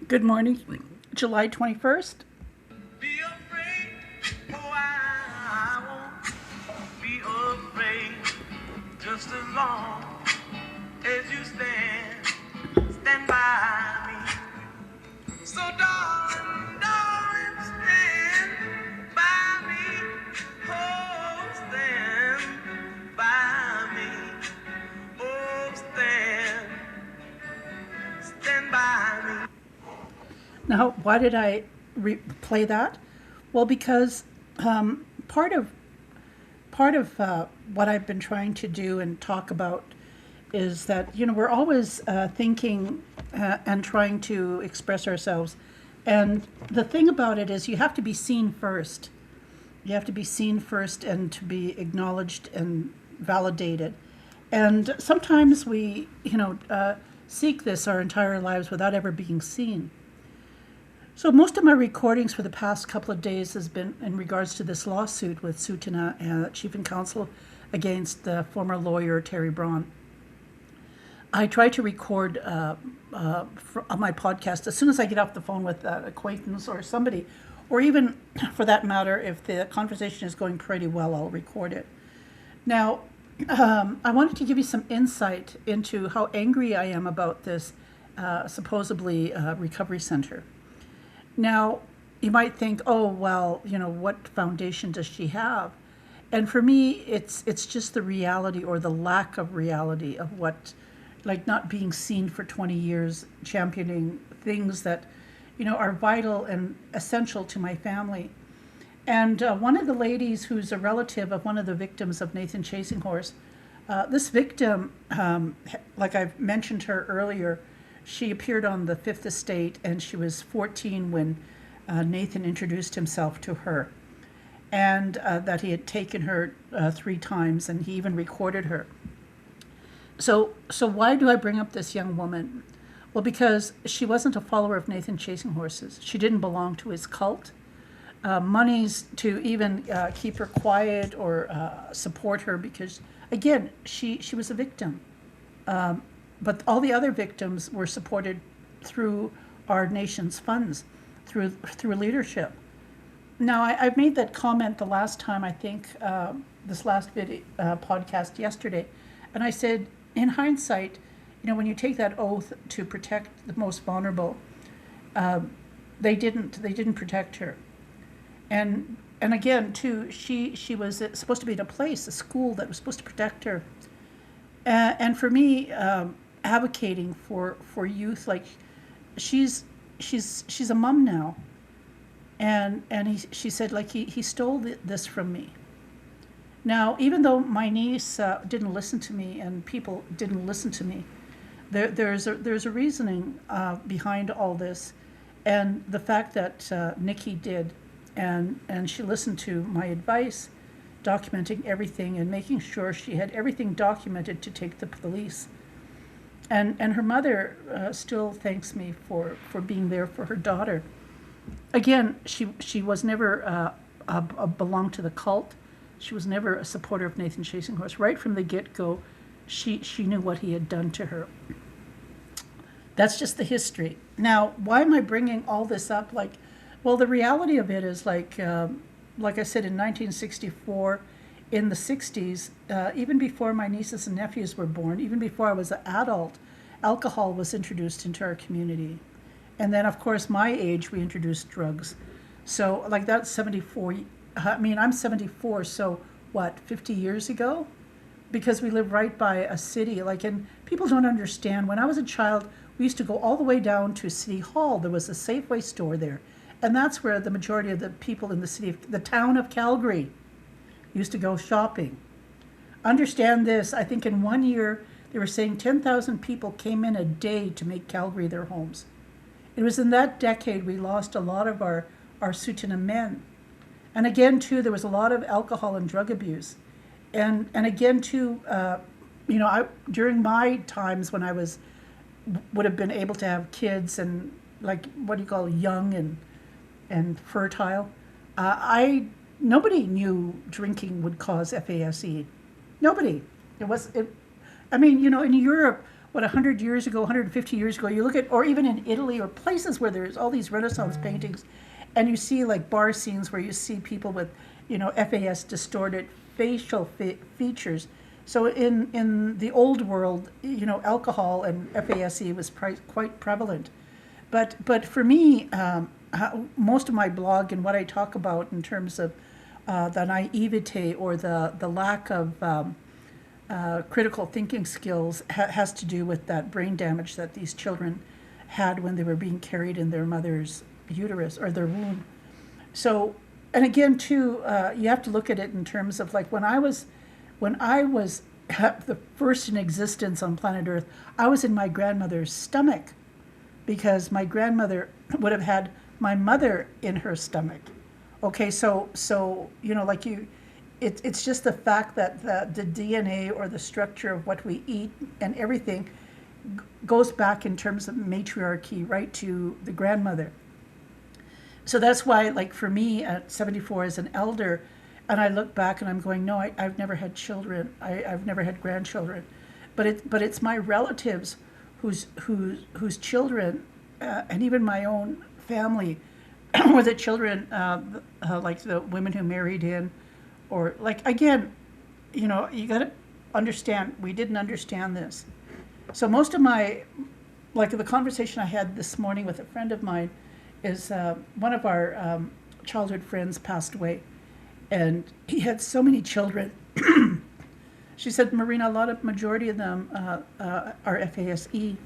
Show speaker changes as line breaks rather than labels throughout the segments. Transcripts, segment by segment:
Good morning, July 21st.
Be afraid, oh, I won't be afraid. Just as long as you stand by me. So darling, stand by me. Oh, stand by me. Oh, stand by me.
Now, why did I play that? Well, because part of what I've been trying to do and talk about is that we're always thinking and trying to express ourselves, and the thing about it is you have to be seen first. You have to be seen first and to be acknowledged and validated. And sometimes we, seek this our entire lives without ever being seen. So most of my recordings for the past couple of days has been in regards to this lawsuit with Sutuna, Chief and Counsel, against the former lawyer Terry Braun. I try to record on my podcast as soon as I get off the phone with an acquaintance or somebody, or even, for that matter, if the conversation is going pretty well, I'll record it. Now, I wanted to give you some insight into how angry I am about this supposedly recovery center. Now, you might think, oh, well, what foundation does she have? And for me, it's just the reality or the lack of reality of what, like not being seen for 20 years, championing things that, are vital and essential to my family. And one of the ladies who's a relative of one of the victims of Nathan Chasing Horse, this victim, like I've mentioned her earlier, she appeared on the Fifth Estate, and she was 14 when Nathan introduced himself to her, and that he had taken her 3 times, and he even recorded her. So why do I bring up this young woman? Well, because she wasn't a follower of Nathan Chasing Horses. She didn't belong to his cult. Monies to even keep her quiet or support her, because, again, she was a victim. But all the other victims were supported through our nation's funds, through leadership. Now, I've made that comment the last time, I think, this last podcast yesterday, and I said, in hindsight, when you take that oath to protect the most vulnerable, they didn't protect her. And again, too, she was supposed to be in a school that was supposed to protect her. And for me, advocating for youth, like she's a mom now, and she said, like, he stole this from me. Now, even though my niece didn't listen to me and people didn't listen to me, there's a reasoning behind all this, and the fact that Nikki did, and she listened to my advice, documenting everything and making sure she had everything documented to take the police. And her mother still thanks me for being there for her daughter. Again, she was never belonged to the cult. She was never a supporter of Nathan Chasing Horse. Right from the get-go, she knew what he had done to her. That's just the history. Now, why am I bringing all this up? Well, the reality of it is, like I said, in 1964, in the 60s, even before my nieces and nephews were born, even before I was an adult, alcohol was introduced into our community. And then, of course, my age, we introduced drugs. So, like, that's 74. I'm 74, so what, 50 years ago? Because we live right by a city. And people don't understand. When I was a child, we used to go all the way down to City Hall. There was a Safeway store there. And that's where the majority of the people in the town of Calgary, used to go shopping. Understand this, I think in 1 year, they were saying 10,000 people came in a day to make Calgary their homes. It was in that decade we lost a lot of our Sutuna men. And again, too, there was a lot of alcohol and drug abuse. And again, too, during my times when I would have been able to have kids and, like, what do you call, young and fertile, nobody knew drinking would cause FASE. Nobody. In Europe, what, 100 years ago, 150 years ago, you look at, or even in Italy or places where there's all these Renaissance paintings, and you see like bar scenes where you see people with, FAS distorted facial features. So in the old world, alcohol and FASE was quite prevalent. But for me, most of my blog and what I talk about in terms of the naivete or the lack of critical thinking skills has to do with that brain damage that these children had when they were being carried in their mother's uterus or their womb. So, and again, too, you have to look at it in terms of like when I was the first in existence on planet Earth, I was in my grandmother's stomach because my grandmother would have had my mother in her stomach. Okay, so like it's just the fact that the DNA or the structure of what we eat and everything goes back in terms of matriarchy right to the grandmother. So that's why, like for me at 74 as an elder, and I look back and I'm going, no, I've never had children. I've never had grandchildren, but it's my relatives whose children and even my own family or the children like the women who married in, or like again, you got to understand we didn't understand this. So most of my, like the conversation I had this morning with a friend of mine is one of our childhood friends passed away, and he had so many children. She said, Marina, majority of them are FASE.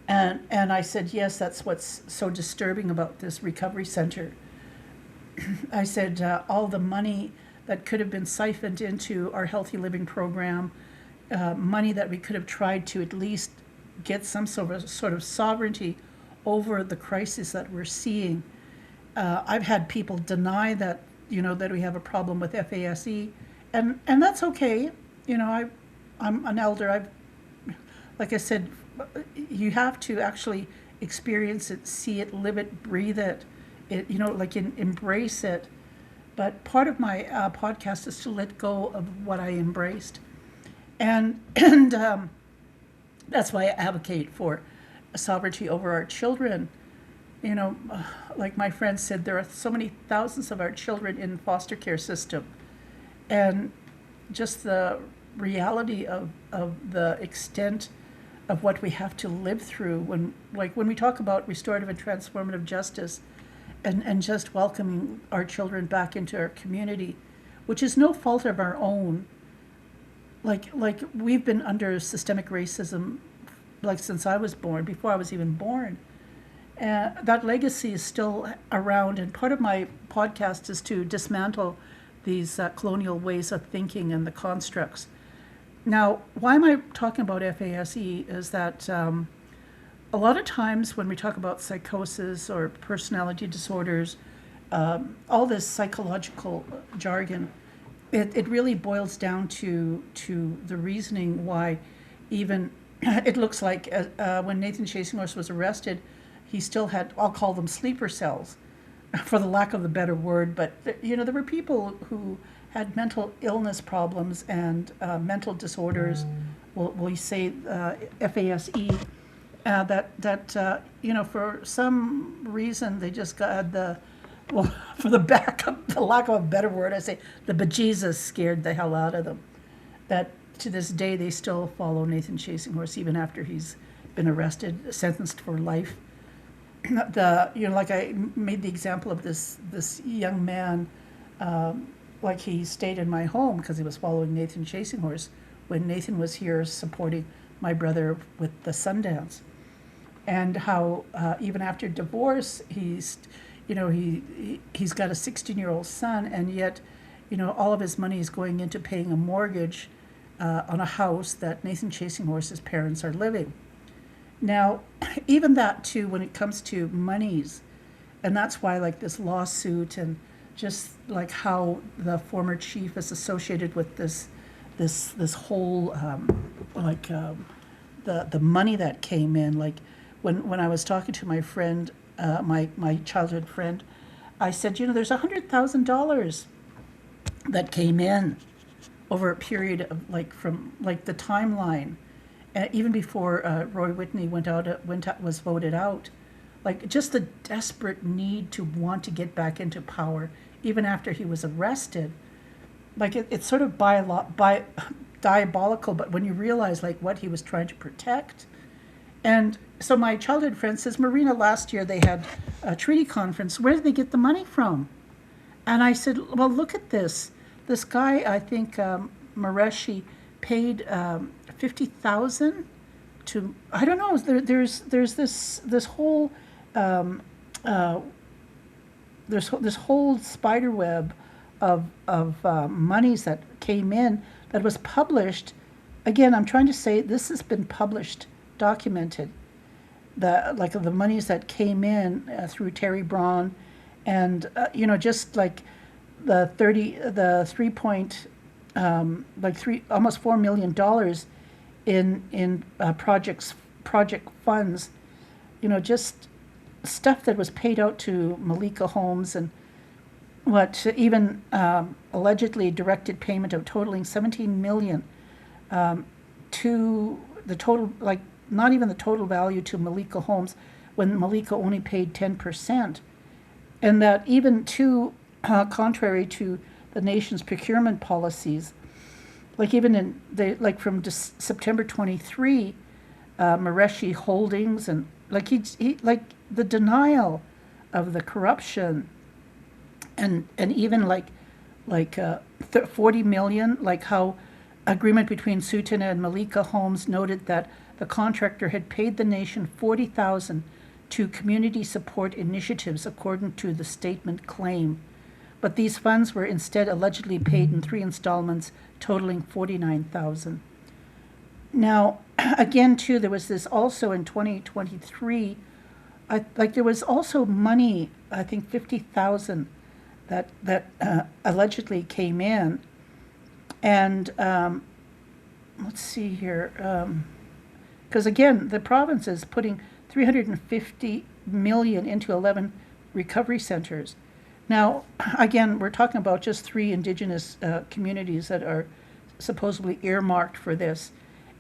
And I said, yes, that's what's so disturbing about this recovery center. I said, all the money that could have been siphoned into our healthy living program, money that we could have tried to at least get some sort of sovereignty over the crisis that we're seeing. I've had people deny that, that we have a problem with FASE, and that's okay. I'm an elder. Like I said, you have to actually experience it, see it, live it, breathe it, embrace it. But part of my podcast is to let go of what I embraced. And that's why I advocate for sovereignty over our children. Like my friend said, there are so many thousands of our children in foster care system. And just the reality of the extent of what we have to live through when we talk about restorative and transformative justice and just welcoming our children back into our community, which is no fault of our own. Like we've been under systemic racism since I was born, before I was even born. That legacy is still around, and part of my podcast is to dismantle these colonial ways of thinking and the constructs. Now, why am I talking about FASE is that a lot of times when we talk about psychosis or personality disorders, all this psychological jargon, it really boils down to the reasoning why even it looks like when Nathan Chasinghorse was arrested, he still had, I'll call them sleeper cells, for the lack of a better word, but there were people who had mental illness problems and mental disorders, we say FASE, that for some reason they just got for the lack of a better word, I say the bejesus scared the hell out of them. That to this day they still follow Nathan Chasinghorse even after he's been arrested, sentenced for life. Like I made the example of this young man. Like he stayed in my home because he was following Nathan Chasinghorse when Nathan was here supporting my brother with the Sundance, and how even after divorce he's got a 16-year-old son, and yet all of his money is going into paying a mortgage on a house that Nathan Chasinghorse's parents are living. Now, even that too, when it comes to monies, and that's why like this lawsuit and just like how the former chief is associated with this whole the money that came in. Like when I was talking to my friend, my childhood friend, I said, there's $100,000 that came in over a period of from the timeline, even before Roy Whitney was voted out. Like just the desperate need to want to get back into power, even after he was arrested. Like it's sort of diabolical, but when you realize like what he was trying to protect. And so my childhood friend says, Marina, last year they had a treaty conference. Where did they get the money from? And I said, well, look at this. This guy, I think Mareshi, paid 50,000 to, I don't know, there's this whole this whole spider web of monies that came in that was published. Again, I'm trying to say this has been published, documented. The monies that came in through Terry Braun, and just like the 3 point almost $4 million in project funds, just stuff that was paid out to Malika Homes, and what even allegedly directed payment of totaling 17 million to the total, like not even the total value to Malika Homes, when Malika only paid 10%, and that even contrary to the nation's procurement policies, like even from September 23, Mareshi Holdings, and like he like the denial of the corruption, and even like 40 million, like how agreement between Sutana and Malika Homes noted that the contractor had paid the nation 40,000 to community support initiatives according to the statement claim. But these funds were instead allegedly paid in 3 installments totaling 49,000. Now, again, too, there was this also in 2023, there was also money, I think 50,000 that allegedly came in. And let's see here, because again, the province is putting 350 million into 11 recovery centers. Now, again, we're talking about just 3 Indigenous communities that are supposedly earmarked for this.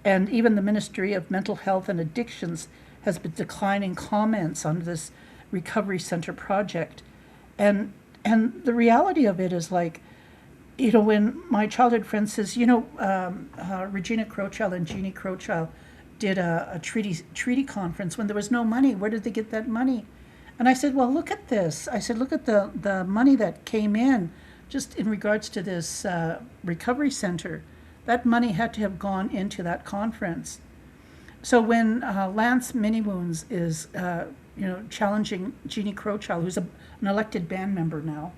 And even the Ministry of Mental Health and Addictions has been declining comments on this recovery center project. And the reality of it is like, when my childhood friend says, Regina Crowchild and Jeannie Crowchild did a treaty conference when there was no money. Where did they get that money? And I said, well, look at this. I said, look at the money that came in just in regards to this recovery center. That money had to have gone into that conference. So when Lance Miniwoons is, challenging Jeannie Crowchild, who's an elected band member now,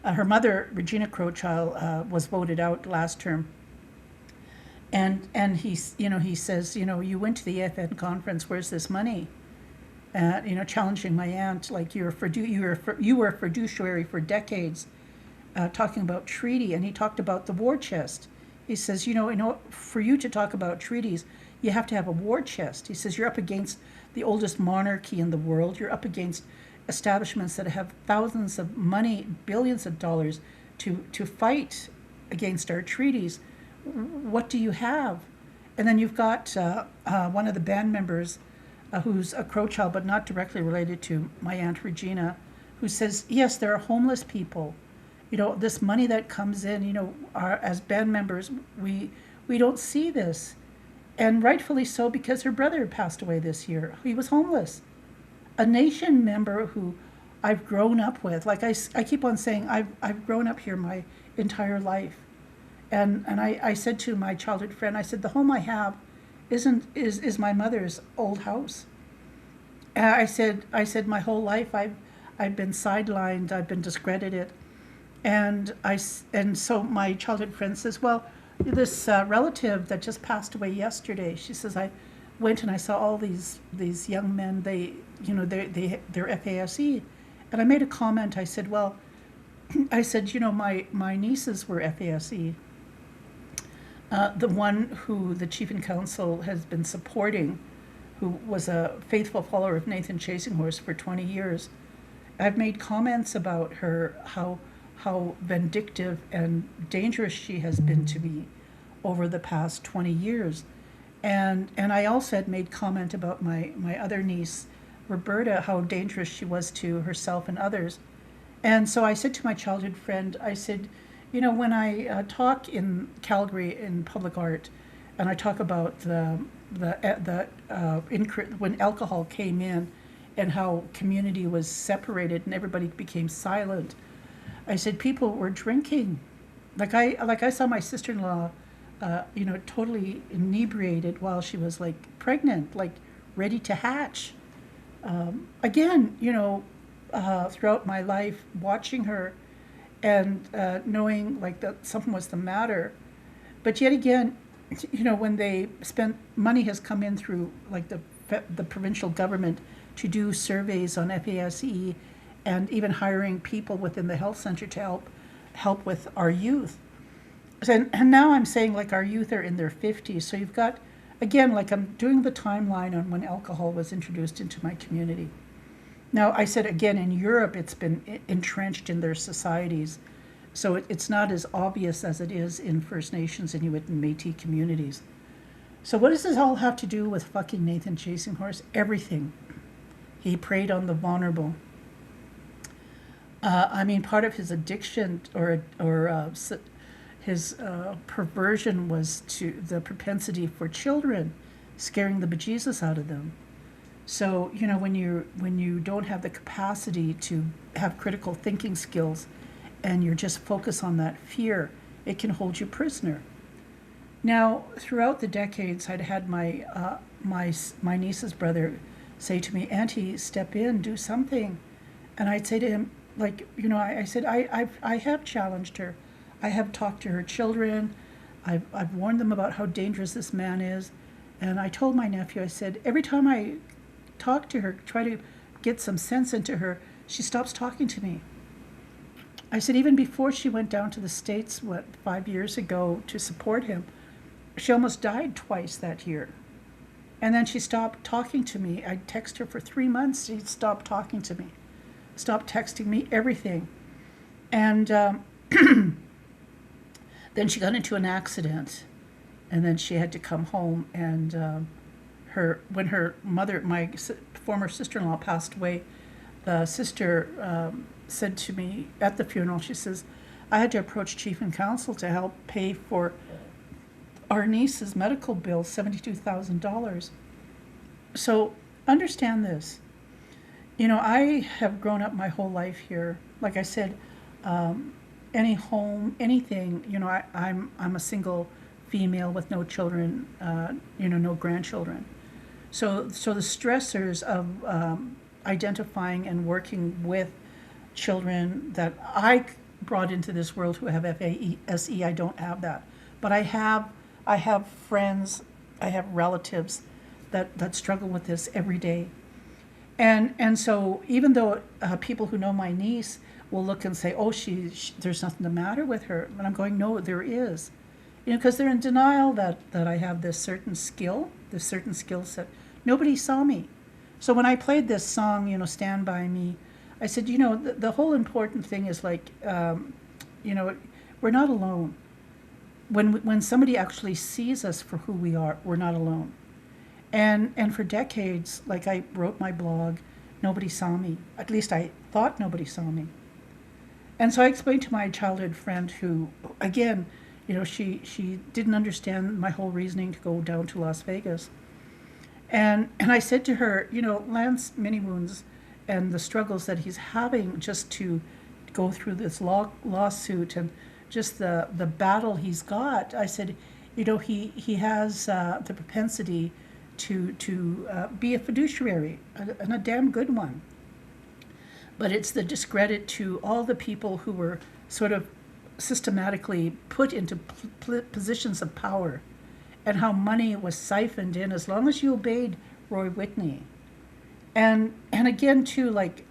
her mother, Regina Crowchild, was voted out last term. And he says, you went to the FN conference, where's this money? Challenging my aunt, like you were a fiduciary for decades, talking about treaty. And he talked about the war chest. He says, for you to talk about treaties, you have to have a war chest. He says, you're up against the oldest monarchy in the world. You're up against establishments that have thousands of money, billions of dollars to fight against our treaties. What do you have? And then you've got one of the band members who's a Crowchild, but not directly related to my Aunt Regina, who says, yes, there are homeless people. This money that comes in, as band members, we don't see this. And rightfully so, because her brother passed away this year. He was homeless. A nation member who I've grown up with, like I keep on saying, I've grown up here my entire life. And I said to my childhood friend, I said, the home I have is my mother's old house. I said my whole life I've been sidelined, I've been discredited. And so my childhood friend says, well, this relative that just passed away yesterday, she says, I went and I saw all these young men, they're FASE. And I made a comment, I said, well, my nieces were FASE. The one who the chief and council has been supporting, who was a faithful follower of Nathan Chasinghorse for 20 years, I've made comments about her, how vindictive and dangerous she has been to me over the past 20 years. And I also had made comment about my other niece, Roberta, how dangerous she was to herself and others. And so I said to my childhood friend, I said, you know, when I talk in Calgary in public art, and I talk about when alcohol came in, and how community was separated and everybody became silent, I said people were drinking. Like I saw my sister-in-law, you know, totally inebriated while she was like pregnant, like ready to hatch. Again, you know, throughout my life, watching her and knowing like that something was the matter. But yet again, you know, when they spent money has come in through like the provincial government to do surveys on FASE and even hiring people within the health center to help with our youth. And now I'm saying like our youth are in their 50s. So you've got, again, like I'm doing the timeline on when alcohol was introduced into my community. Now, I said again, in Europe, it's been entrenched in their societies. So it's not as obvious as it is in First Nations, Inuit, and Métis communities. So what does this all have to do with fucking Nathan Chasing Horse? Everything. He preyed on the vulnerable. I mean, part of his addiction or his perversion was to the propensity for children, scaring the bejesus out of them. So, you know, when you don't have the capacity to have critical thinking skills and you're just focused on that fear, it can hold you prisoner. Now, throughout the decades, I'd had my niece's brother say to me, Auntie, step in, do something. And I'd say to him, like, you know, I said, I have challenged her. I have talked to her children. I've warned them about how dangerous this man is. And I told my nephew, I said, every time I talk to her, try to get some sense into her, she stops talking to me. I said, even before she went down to the States, 5 years ago to support him, she almost died twice that year. And then she stopped talking to me. I'd text her for 3 months. She'd stop talking to me, stop texting me, everything. And then she got into an accident, and then she had to come home. And when her mother, my former sister-in-law, passed away, the sister said to me at the funeral, she says, I had to approach Chief and Council to help pay for our niece's medical bill, $72,000. So understand this. You know, I have grown up my whole life here. Like I said, any home, anything, you know, I'm a single female with no children, you know, no grandchildren. So the stressors of identifying and working with children that I brought into this world who have FASE, I don't have that. But I have friends, I have relatives that struggle with this every day. And so even though people who know my niece will look and say, oh, there's nothing the matter with her. And I'm going, no, there is. You know, because they're in denial that I have this certain skill set. Nobody saw me. So when I played this song, you know, Stand By Me, I said, you know, the whole important thing is like, you know, we're not alone. When somebody actually sees us for who we are, we're not alone. And for decades, like I wrote my blog, nobody saw me. At least I thought nobody saw me. And so I explained to my childhood friend who, again, you know, she didn't understand my whole reasoning to go down to Las Vegas. And I said to her, you know, Lance Mini Wounds and the struggles that he's having just to go through this lawsuit and just the battle he's got, I said, you know, he has the propensity to be a fiduciary, and a damn good one. But it's the discredit to all the people who were sort of systematically put into positions of power, and how money was siphoned in as long as you obeyed Roy Whitney. And again too, like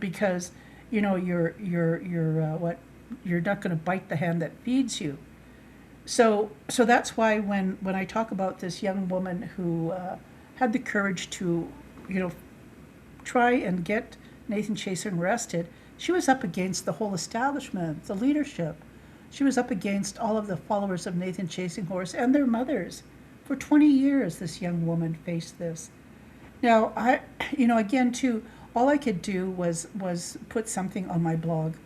because you know you're not going to bite the hand that feeds you. So that's why when I talk about this young woman who had the courage to, you know, try and get Nathan Chaser arrested, she was up against the whole establishment, the leadership. She was up against all of the followers of Nathan Chasing Horse and their mothers For 20 years, this young woman faced this. Now, again, too, all I could do was put something on my blog.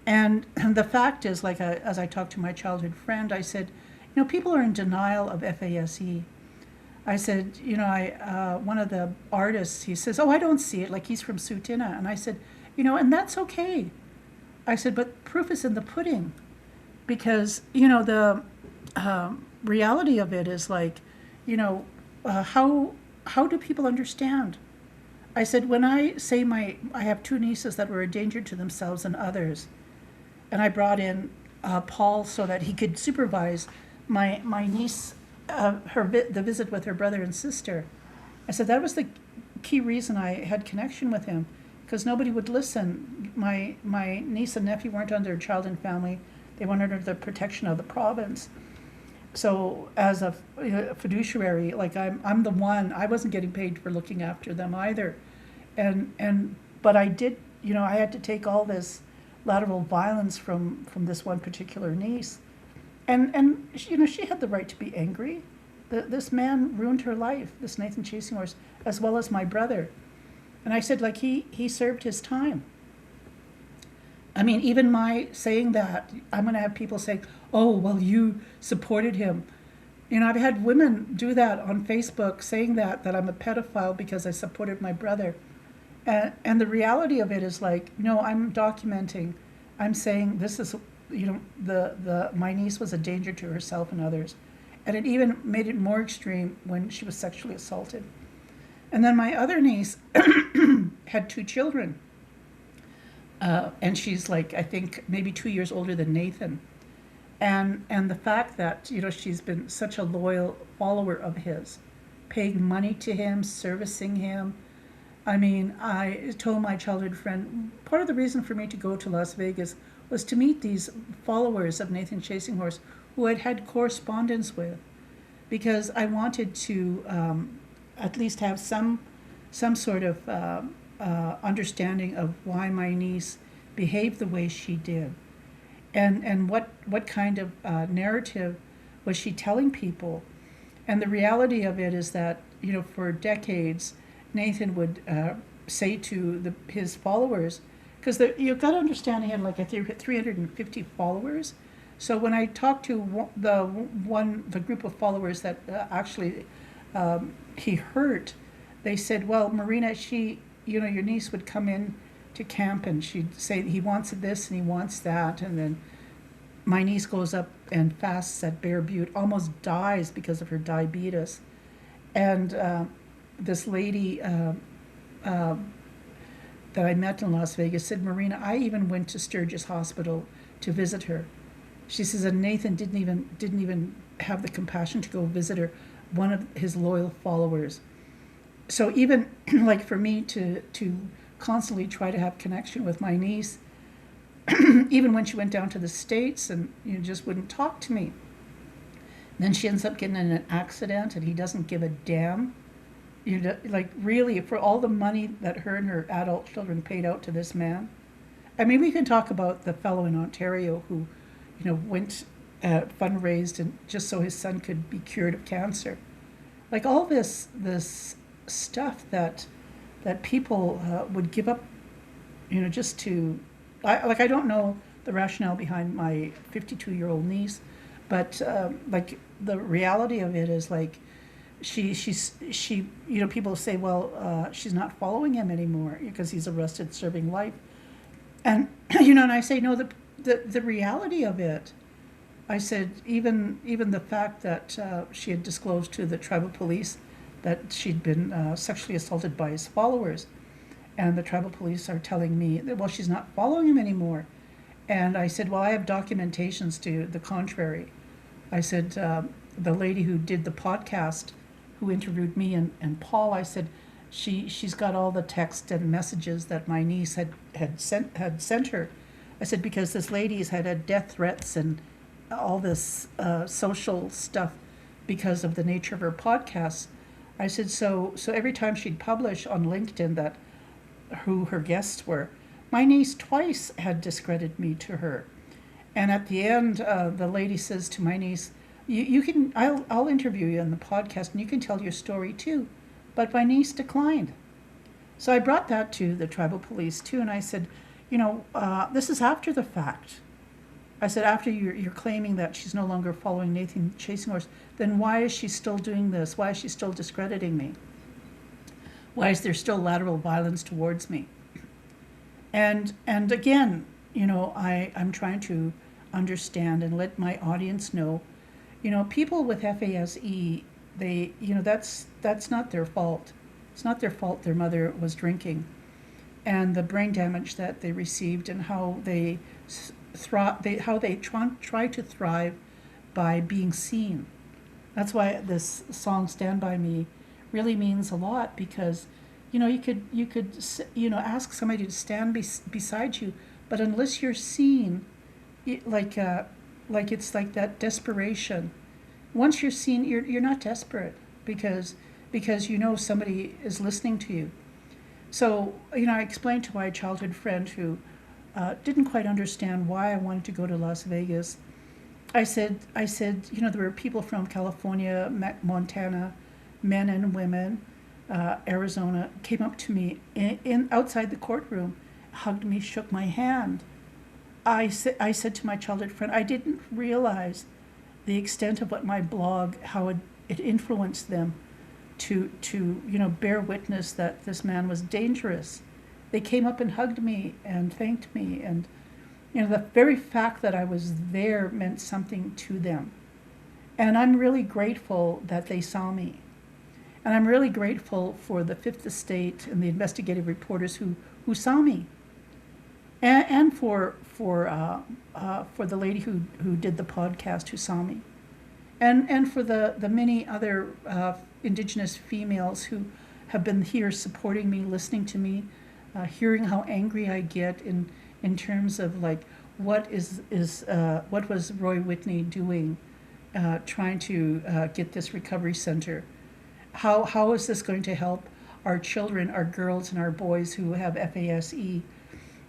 And the fact is, as I talked to my childhood friend, I said, people are in denial of FASE. I said, one of the artists, he says, oh, I don't see it, like he's from Sutina. And I said, and that's okay. I said, but proof is in the pudding. Because, the reality of it is like, how do people understand? I said, when I say I have two nieces that were a danger to themselves and others, and I brought in Paul so that he could supervise my niece, the visit with her brother and sister. I said that was the key reason I had connection with him, because nobody would listen. My niece and nephew weren't under Child and Family; they weren't under the protection of the province. So as a fiduciary, like I'm the one. I wasn't getting paid for looking after them either, but I did. I had to take all this lateral violence from this one particular niece, and she had the right to be angry. This man ruined her life, this Nathan Chasing Horse, as well as my brother. And I said, like, he served his time. I mean, even my saying that, I'm going to have people say, oh, well, you supported him. I've had women do that on Facebook, saying that I'm a pedophile because I supported my brother. And the reality of it is like, no, I'm documenting. I'm saying this is, my niece was a danger to herself and others. And it even made it more extreme when she was sexually assaulted. And then my other niece had 2 children. And she's like, I think maybe 2 years older than Nathan. And the fact that, she's been such a loyal follower of his, paying money to him, servicing him. I mean, I told my childhood friend, part of the reason for me to go to Las Vegas was to meet these followers of Nathan Chasing Horse who I'd had correspondence with, because I wanted to at least have some sort of understanding of why my niece behaved the way she did, and what kind of narrative was she telling people. And the reality of it is that, for decades, Nathan would say to his followers, because you've got to understand he had like 350 followers. So when I talked to the group of followers that actually he hurt, they said, well, Marina, your niece would come in to camp and she'd say he wants this and he wants that, and then my niece goes up and fasts at Bear Butte, almost dies because of her diabetes. And this lady that I met in Las Vegas said, Marina, I even went to Sturgis Hospital to visit her. She says, and Nathan didn't even have the compassion to go visit her, one of his loyal followers. So even like for me to constantly try to have connection with my niece, even when she went down to the States and just wouldn't talk to me. Then she ends up getting in an accident and he doesn't give a damn. Like really, for all the money that her and her adult children paid out to this man. I mean, we can talk about the fellow in Ontario who, went fundraised and just so his son could be cured of cancer. Like all this stuff that people would give up, just to, I don't know the rationale behind my 52-year-old niece, but like the reality of it is like she people say, well, she's not following him anymore because he's arrested serving life, and and I say no, the reality of it, I said even the fact that she had disclosed to the tribal police that she'd been sexually assaulted by his followers, and the tribal police are telling me that, well, she's not following him anymore. And I said, well, I have documentations to the contrary. I said, the lady who did the podcast, who interviewed me and Paul, I said, she's got all the text and messages that my niece had sent her. I said, because this lady's had death threats and all this social stuff because of the nature of her podcasts. I said, so every time she'd publish on LinkedIn that who her guests were, my niece twice had discredited me to her. And at the end, the lady says to my niece, You can, I'll interview you on the podcast and you can tell your story too. But my niece declined. So I brought that to the tribal police too, and I said, this is after the fact. I said, after you're claiming that she's no longer following Nathan Chasing Horse, then why is she still doing this? Why is she still discrediting me? Why is there still lateral violence towards me? And again, I'm trying to understand and let my audience know, people with FASE, that's not their fault. It's not their fault their mother was drinking, and the brain damage that they received, and how they try to thrive by being seen. That's why this song "Stand by Me" really means a lot, because you could ask somebody to stand beside you, but unless you're seen, like it's like that desperation. Once you're seen, you're not desperate, because somebody is listening to you. So I explained to my childhood friend who didn't quite understand why I wanted to go to Las Vegas. I said, there were people from California, Montana, men and women, Arizona, came up to me in outside the courtroom, hugged me, shook my hand. I said to my childhood friend, I didn't realize the extent of what my blog, how it influenced them to bear witness that this man was dangerous. They came up and hugged me and thanked me, and the very fact that I was there meant something to them. And I'm really grateful that they saw me. And I'm really grateful for the Fifth Estate and the investigative reporters who saw me, and for the lady who did the podcast who saw me, and for the many other Indigenous females who have been here supporting me, listening to me, hearing how angry I get in terms of what was Roy Whitney doing, trying to get this recovery center. How is this going to help our children, our girls and our boys who have FASE?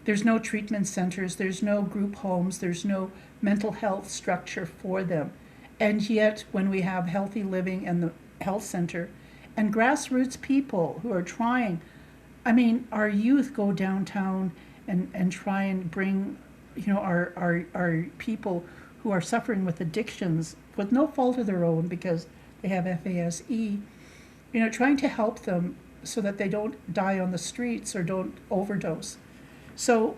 There's no treatment centers, there's no group homes, there's no mental health structure for them. And yet, when we have healthy living and the health center and grassroots people who are trying, our youth go downtown and try and bring, our people who are suffering with addictions with no fault of their own because they have FASE, trying to help them so that they don't die on the streets or don't overdose. So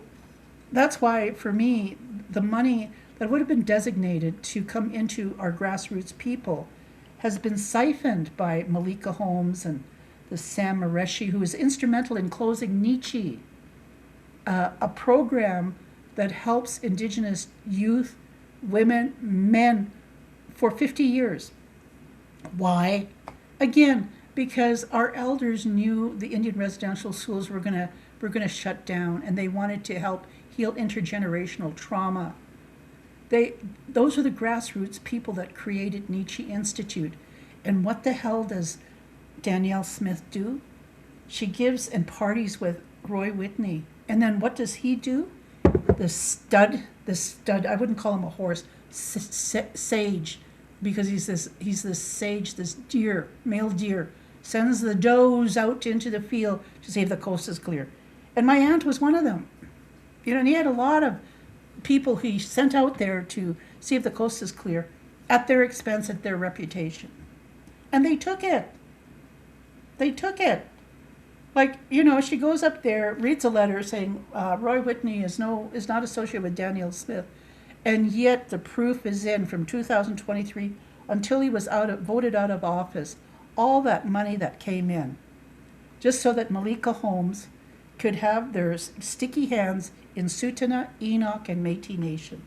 that's why, for me, the money that would have been designated to come into our grassroots people has been siphoned by Malika Holmes and the Sam Mareshi, who is instrumental in closing Nietzsche, a program that helps Indigenous youth, women, men for 50 years. Why? Again, because our elders knew the Indian residential schools were going to shut down, and they wanted to help heal intergenerational trauma. Those are the grassroots people that created Nietzsche Institute. And what the hell does Danielle Smith do? She gives and parties with Roy Whitney. And then what does he do? The stud, I wouldn't call him a horse, sage, because he's this sage, this deer, male deer, sends the does out into the field to see if the coast is clear. And my aunt was one of them. And he had a lot of people he sent out there to see if the coast is clear at their expense, at their reputation. And they took it. She goes up there, reads a letter saying Roy Whitney is not associated with Danielle Smith. And yet the proof is in from 2023 until he was voted out of office, all that money that came in, just so that Malika Holmes could have their sticky hands in Sutana, Enoch, and Métis Nation.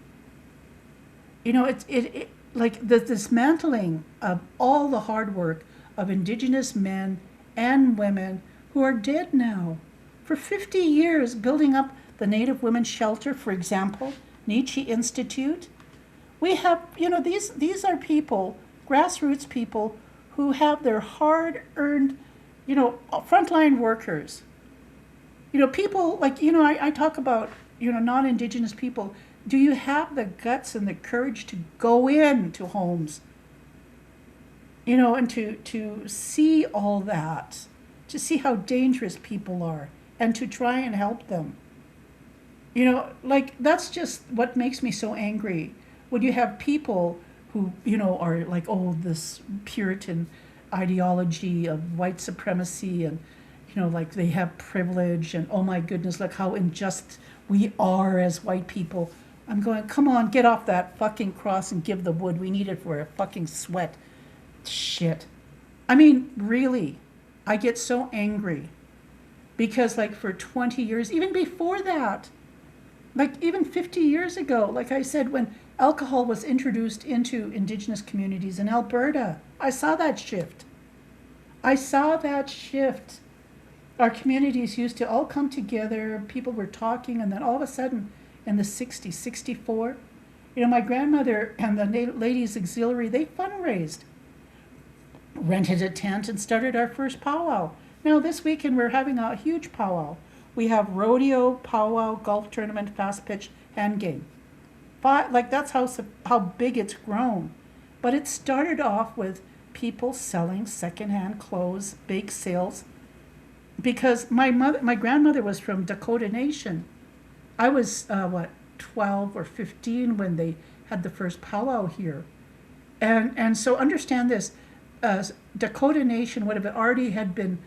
It's like the dismantling of all the hard work of Indigenous men and women who are dead now. For 50 years, building up the Native Women's Shelter, for example, Nietzsche Institute. We have, these are people, grassroots people, who have their hard-earned, frontline workers. People I talk about, non-Indigenous people. Do you have the guts and the courage to go into homes and to see all that, to see how dangerous people are, and to try and help them. Like, that's just what makes me so angry. When you have people who, are like, oh, this Puritan ideology of white supremacy, and, like they have privilege, and oh my goodness, look how unjust we are as white people. I'm going, come on, get off that fucking cross and give the wood. We need it for a fucking sweat. Shit. I mean, really, I get so angry because, like, for 20 years, even before that, like even 50 years ago, like I said, when alcohol was introduced into Indigenous communities in Alberta, I saw that shift. I saw that shift. Our communities used to all come together, people were talking, and then all of a sudden, in the 60s, 64, my grandmother and the Ladies Auxiliary, they fundraised, rented a tent, and started our first powwow. Now, this weekend, we're having a huge powwow. We have rodeo, powwow, golf tournament, fast pitch, hand game. Like, that's how big it's grown. But it started off with people selling secondhand clothes, bake sales. Because my grandmother was from Dakota Nation. I was 12 or 15 when they had the first powwow here, and so understand this: Dakota Nation would have already had been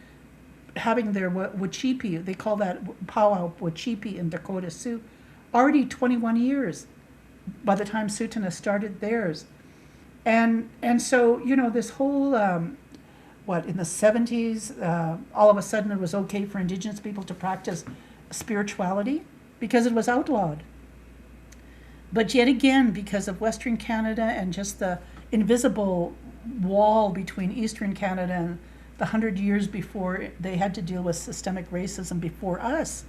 having their Wachipi, they call that powwow Wachipi in Dakota Sioux, already 21 years by the time Tsuut'ina started theirs. And so, this whole, in the 70s, all of a sudden it was okay for Indigenous people to practice spirituality because it was outlawed. But yet again, because of Western Canada and just the invisible wall between Eastern Canada and the 100 years before they had to deal with systemic racism before us,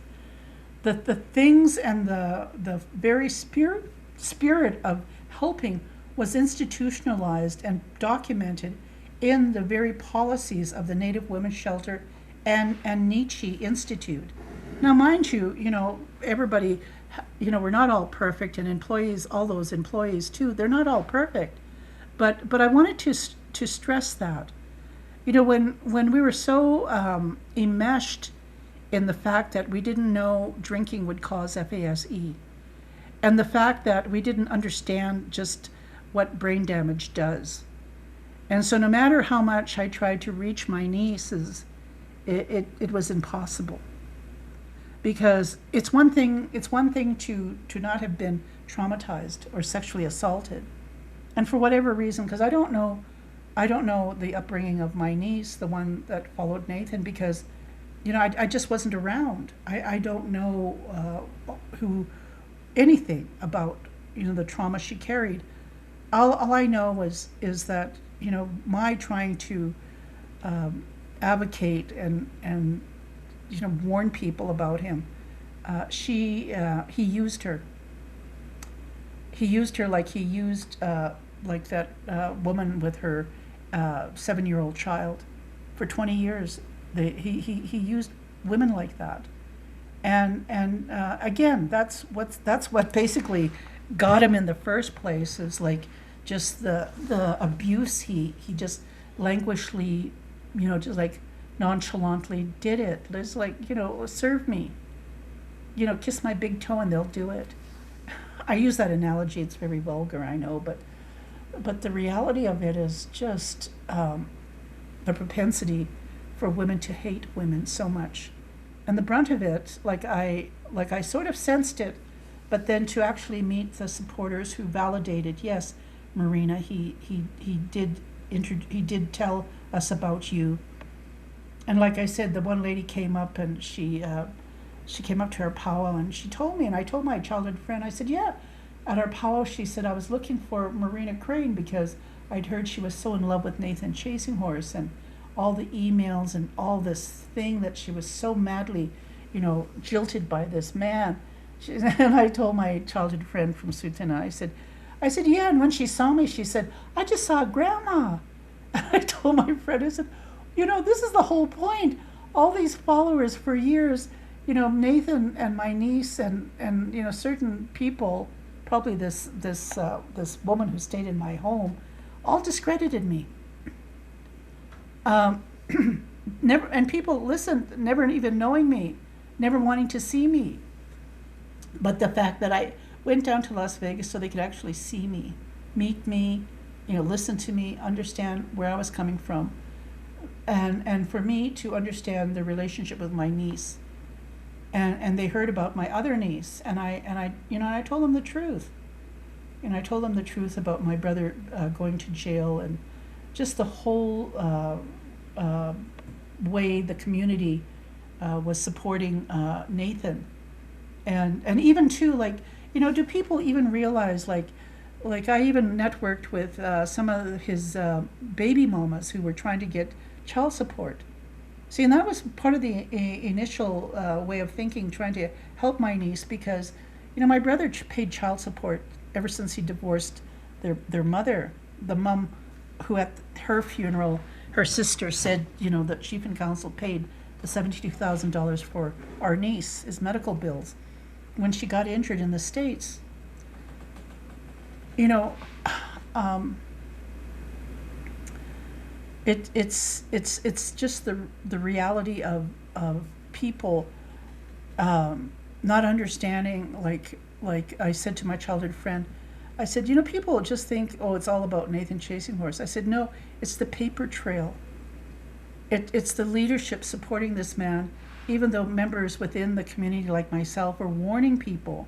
the things and the very spirit of helping was institutionalized and documented in the very policies of the Native Women's Shelter and Nietzsche Institute. Now, mind you, everybody, we're not all perfect, and employees, all those employees too, they're not all perfect. But I wanted to stress that. When we were so enmeshed in the fact that we didn't know drinking would cause FASE, and the fact that we didn't understand just what brain damage does. And so no matter how much I tried to reach my nieces, it was impossible. Because it's one thing to not have been traumatized or sexually assaulted. And for whatever reason, because I don't know the upbringing of my niece, the one that followed Nathan, because, I just wasn't around. I don't know anything about, the trauma she carried. All I know is that, my trying to advocate and warn people about him, he used her. He used her like he used like that woman with her 7-year-old child. For 20 years, he used women like that, and again, that's what basically got him in the first place, is like just the abuse. He just languishly, just like nonchalantly did it. It's like, serve me, kiss my big toe and they'll do it. I use that analogy, it's very vulgar, I know, but the reality of it is just the propensity for women to hate women so much. And the brunt of it, like I sort of sensed it, but then to actually meet the supporters who validated, yes, Marina, he did tell us about you. And like I said, the one lady came up and she came up to our powwow and she told me, and I told my childhood friend, I said, yeah, at our powwow, she said, I was looking for Marina Crane because I'd heard she was so in love with Nathan Chasing Horse, and all the emails and all this thing that she was so madly, jilted by this man. And I told my childhood friend from Tsuut'ina, I said, yeah, and when she saw me, she said, I just saw Grandma. And I told my friend, I said, this is the whole point. All these followers for years, Nathan and my niece and certain people, probably this woman who stayed in my home, all discredited me. Never, and people listened, never even knowing me, never wanting to see me. But the fact that I went down to Las Vegas so they could actually see me, meet me, listen to me, understand where I was coming from, and for me to understand the relationship with my niece. And they heard about my other niece, and I told them the truth. I told them the truth about my brother going to jail, and just the whole way the community was supporting Nathan. And even too, like, do people even realize, like I even networked with some of his baby mamas who were trying to get child support. See, and that was part of the initial way of thinking, trying to help my niece, because, my brother paid child support ever since he divorced their mother, the mom who at her funeral, her sister said, that chief and council paid the $72,000 for our niece's medical bills when she got injured in the States. It's just the reality of people not understanding, like I said to my childhood friend, I said, people just think, oh, it's all about Nathan chasing horse. I said, no, it's the paper trail. It's the leadership supporting this man, even though members within the community like myself are warning people.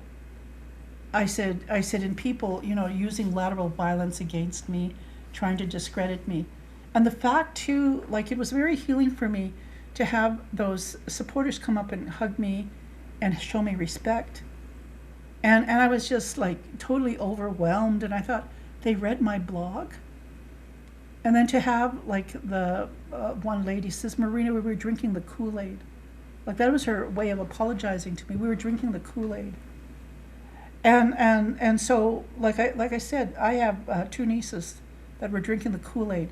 I said, and people, using lateral violence against me, trying to discredit me. And the fact too, like, it was very healing for me to have those supporters come up and hug me and show me respect. And I was just like totally overwhelmed, and I thought, they read my blog? And then to have, like, the one lady says, Marina, we were drinking the Kool-Aid. Like, that was her way of apologizing to me. We were drinking the Kool-Aid. And so, like I said, I have two nieces that were drinking the Kool-Aid.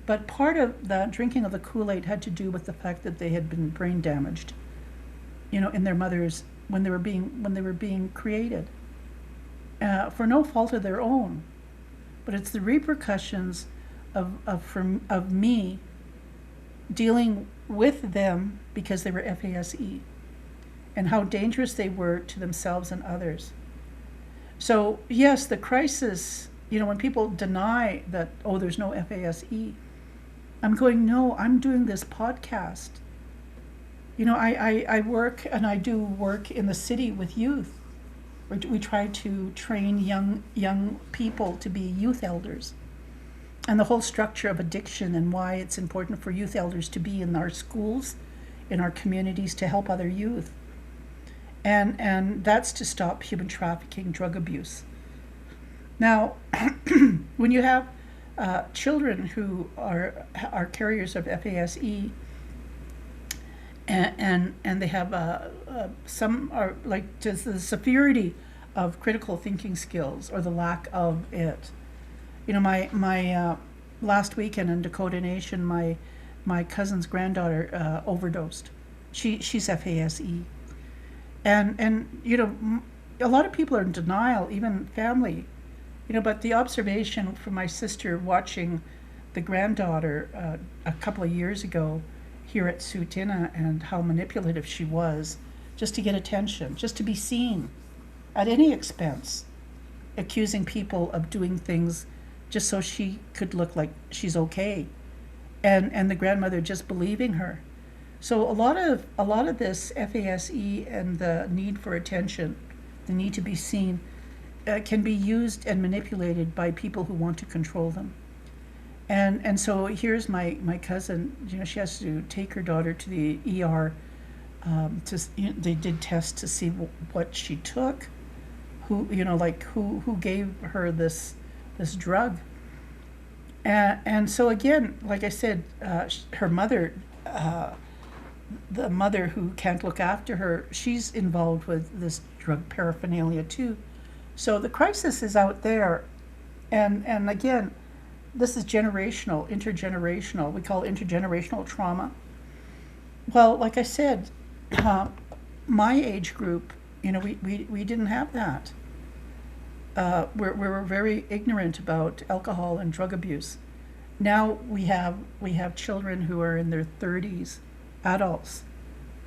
But part of the drinking of the Kool-Aid had to do with the fact that they had been brain damaged, in their mothers when they were being created, for no fault of their own. But it's the repercussions of me dealing with them because they were FASE, and how dangerous they were to themselves and others. So yes, the crisis, when people deny that, oh, there's no FASE, I'm going, no, I'm doing this podcast. I work, and I do work in the city with youth. We try to train young people to be youth elders, and the whole structure of addiction, and why it's important for youth elders to be in our schools, in our communities, to help other youth. And that's to stop human trafficking, drug abuse. Now, when you have children who are carriers of FASE, and they have some are like just the severity of critical thinking skills, or the lack of it. My last weekend in Dakota Nation, my cousin's granddaughter overdosed. She's FASE, and a lot of people are in denial, even family. But the observation from my sister watching the granddaughter a couple of years ago here at Sutina, and how manipulative she was, just to get attention, just to be seen at any expense, accusing people of doing things just so she could look like she's okay, and the grandmother just believing her. So a lot of this FASE and the need for attention, the need to be seen, can be used and manipulated by people who want to control them. And so here's my cousin, she has to take her daughter to the ER. They did tests to see what she took, who gave her this drug. And so again, like I said, her mother, the mother who can't look after her, she's involved with this drug paraphernalia too. So the crisis is out there, and again, this is generational, intergenerational. We call it intergenerational trauma. Well, like I said, my age group, we didn't have that. We were very ignorant about alcohol and drug abuse, Now we have children who are in their 30s, adults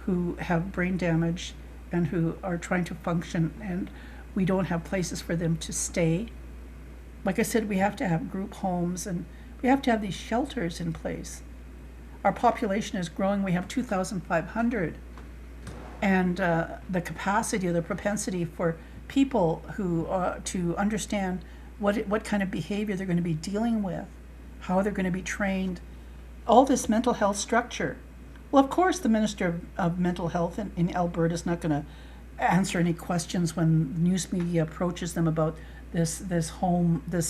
who have brain damage and who are trying to function, and we don't have places for them to stay. Like I said, we have to have group homes, and we have to have these shelters in place. Our population is growing. We have 2,500, and the capacity or the propensity for people who to understand what kind of behavior they're going to be dealing with, how they're going to be trained, all this mental health structure. Well, of course, the Minister of Mental Health in Alberta is not going to answer any questions when news media approaches them about this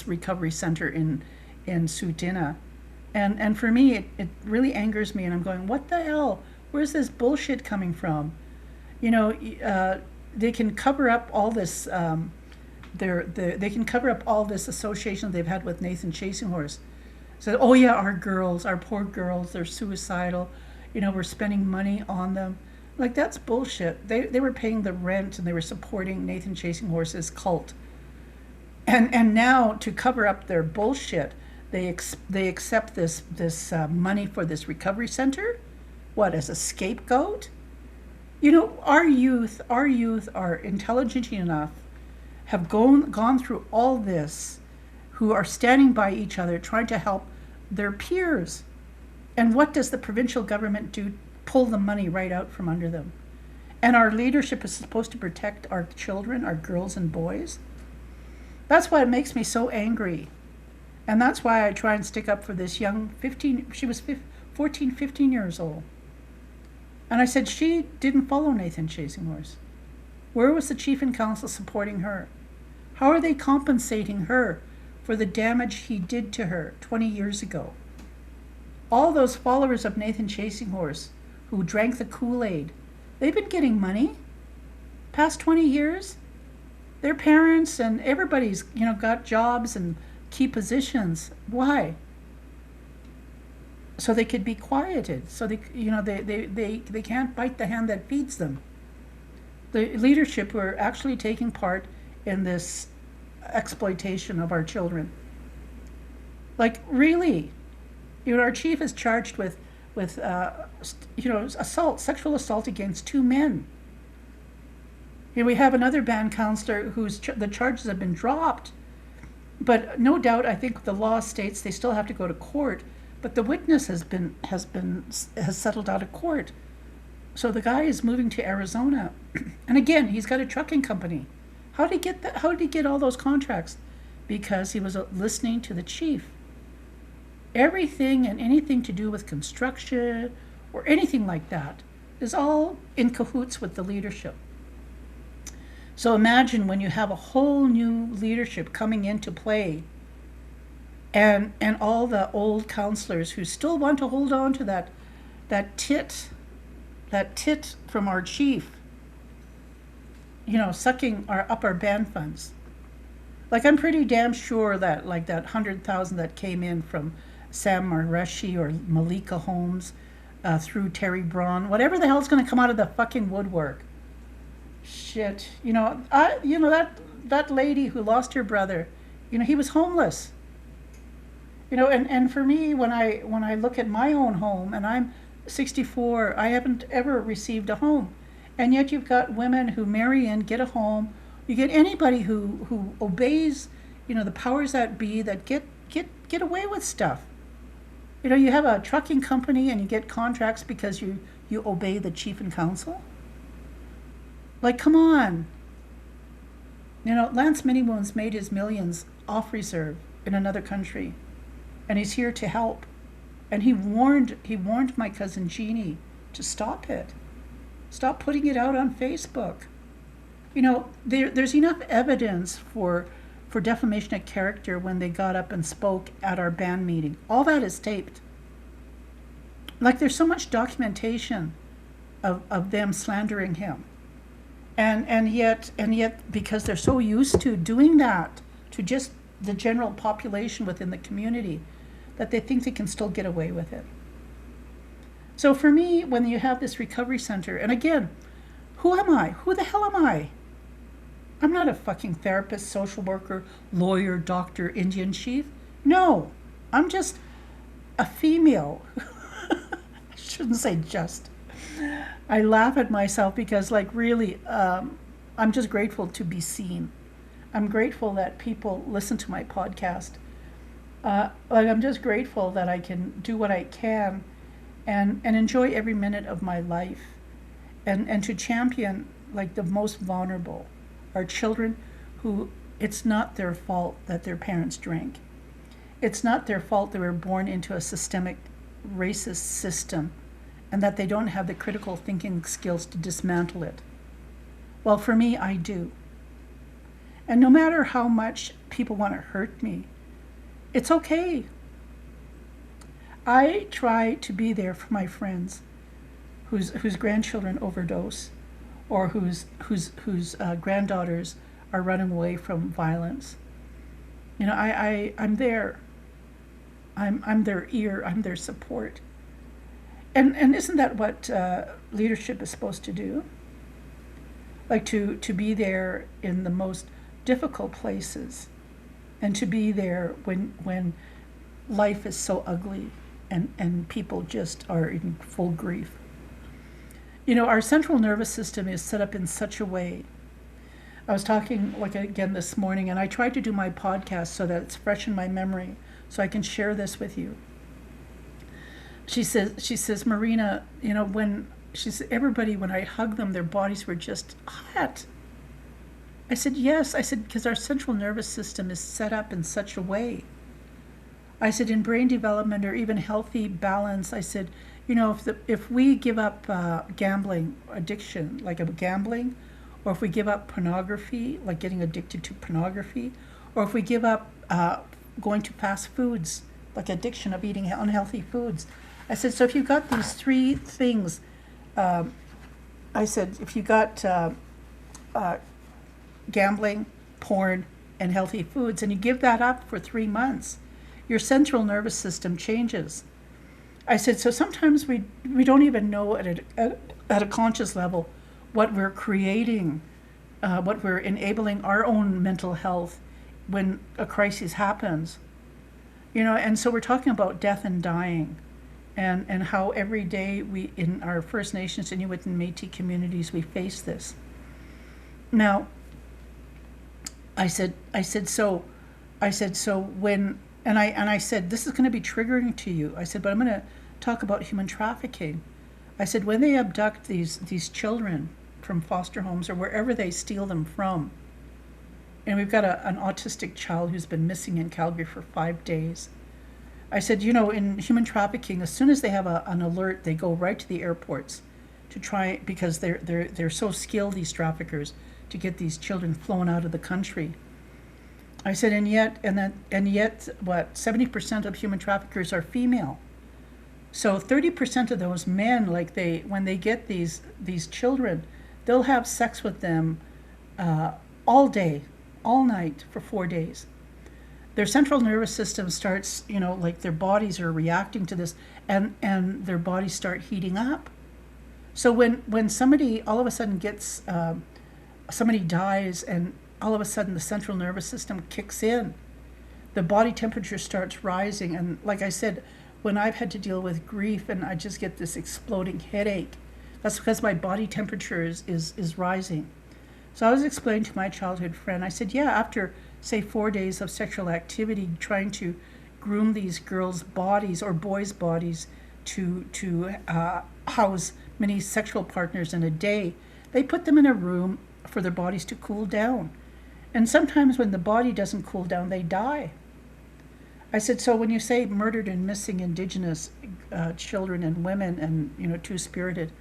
recovery center in Sudina. And for me, it really angers me, and I'm going, what the hell? Where's this bullshit coming from? You know, they can cover up all this. They can cover up all this association they've had with Nathan Chasing Horse. So, oh yeah, our girls, our poor girls, they're suicidal. You know, we're spending money on them. Like, that's bullshit. They were paying the rent, and they were supporting Nathan Chasing Horse's cult. And now, to cover up their bullshit, they accept this money for this recovery center. What, as a scapegoat? You know, our youth are intelligent enough, have gone through all this, who are standing by each other, trying to help their peers. And what does the provincial government do? Pull the money right out from under them. And our leadership is supposed to protect our children, our girls and boys. That's why it makes me so angry. And that's why I try and stick up for this young 14, 15 years old. And I said, she didn't follow Nathan Chasing Horse. Where was the chief and council supporting her? How are they compensating her for the damage he did to her 20 years ago? All those followers of Nathan Chasing Horse who drank the Kool-Aid, they've been getting money. Past 20 years, their parents and everybody's, you know, got jobs and key positions. Why? So they could be quieted. So they, you know, they can't bite the hand that feeds them. The leadership were actually taking part in this exploitation of our children. Like, really? You know, our chief is charged with you know, sexual assault against 2 men. Here we have another band counselor whose the charges have been dropped. But no doubt, I think the law states they still have to go to court. But the witness has settled out of court. So the guy is moving to Arizona, and again, he's got a trucking company. How did he get that? How did he get all those contracts? Because he was listening to the chief. Everything and anything to do with construction or anything like that is all in cahoots with the leadership. So imagine when you have a whole new leadership coming into play, and all the old counselors who still want to hold on to that tit from our chief, you know, sucking up our band funds. Like, I'm pretty damn sure that, like, that 100,000 that came in from Sam Mareshi or Malika Holmes through Terry Braun, whatever the hell's going to come out of the fucking woodwork. Shit, you know, that lady who lost her brother, you know, he was homeless. You know, and for me, when I look at my own home, and I'm 64, I haven't ever received a home. And yet you've got women who marry in, get a home. You get anybody who obeys, you know, the powers that be, that get away with stuff. You know, you have a trucking company and you get contracts because you obey the chief and council. Like, come on. You know, Lance Miniwounds made his millions off reserve in another country. And he's here to help. And he warned my cousin Jeannie to stop it. Stop putting it out on Facebook. You know, there's enough evidence for defamation of character when they got up and spoke at our band meeting. All that is taped. Like, there's so much documentation of them slandering him. And yet because they're so used to doing that to just the general population within the community, that they think they can still get away with it. So for me, when you have this recovery center, and again, who am I? Who the hell am I? I'm not a fucking therapist, social worker, lawyer, doctor, Indian chief. No, I'm just a female, I shouldn't say just, I laugh at myself because like really, I'm just grateful to be seen. I'm grateful that people listen to my podcast. Like I'm just grateful that I can do what I can and enjoy every minute of my life and to champion like the most vulnerable, our children who it's not their fault that their parents drank. It's not their fault they were born into a systemic racist system and that they don't have the critical thinking skills to dismantle it. Well, for me, I do. And no matter how much people want to hurt me, it's okay. I try to be there for my friends whose grandchildren overdose or whose granddaughters are running away from violence. You know, I'm there. I'm their ear. I'm their support. And isn't that what leadership is supposed to do? Like to be there in the most difficult places and to be there when life is so ugly and people just are in full grief. You know, our central nervous system is set up in such a way. I was talking like again this morning, and I tried to do my podcast so that it's fresh in my memory, so I can share this with you. She says, Marina, you know, everybody, when I hugged them, their bodies were just hot. I said, yes. I said, because our central nervous system is set up in such a way. I said, in brain development or even healthy balance, I said, you know, if we give up gambling addiction, like a gambling, or if we give up pornography, like getting addicted to pornography, or if we give up going to fast foods, like addiction of eating unhealthy foods. I said, so if you got these three things, I said, if you got gambling, porn, and healthy foods, and you give that up for 3 months, your central nervous system changes. I said, so sometimes we don't even know at a conscious level what we're creating, what we're enabling our own mental health when a crisis happens. You know, and so we're talking about death and dying and how every day we, in our First Nations, Inuit, and Métis communities, we face this. Now, I said, so when, and I said, this is going to be triggering to you. I said, but I'm going to talk about human trafficking. I said, when they abduct these children from foster homes or wherever they steal them from, and we've got an autistic child who's been missing in Calgary for 5 days. I said, you know, in human trafficking, as soon as they have an alert, they go right to the airports to try, because they're so skilled, these traffickers, to get these children flown out of the country. I said, and yet, what, 70% of human traffickers are female. So 30% of those men, like when they get these children, they'll have sex with them all day, all night for 4 days. Their central nervous system starts, you know, like their bodies are reacting to this, and their bodies start heating up. So when somebody all of a sudden gets, somebody dies, and all of a sudden the central nervous system kicks in, the body temperature starts rising. And like I said, when I've had to deal with grief and I just get this exploding headache, that's because my body temperature is rising. So I was explaining to my childhood friend, I said, yeah, after, say, 4 days of sexual activity, trying to groom these girls' bodies or boys' bodies to house many sexual partners in a day, they put them in a room for their bodies to cool down. And sometimes when the body doesn't cool down, they die. I said, so when you say murdered and missing Indigenous children and women and, you know, two-spirited,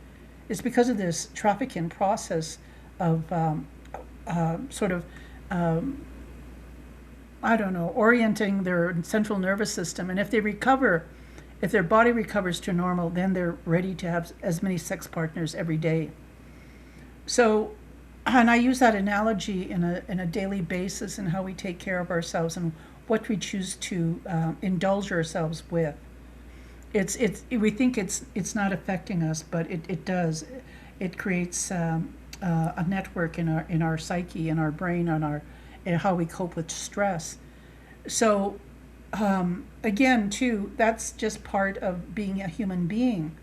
it's because of this trafficking process of orienting their central nervous system. And if they recover, if their body recovers to normal, then they're ready to have as many sex partners every day. So, and I use that analogy in a daily basis in how we take care of ourselves and what we choose to indulge ourselves with. We think it's not affecting us, but it does. It creates a network in our psyche, in our brain, in how we cope with stress. So again, too, that's just part of being a human being,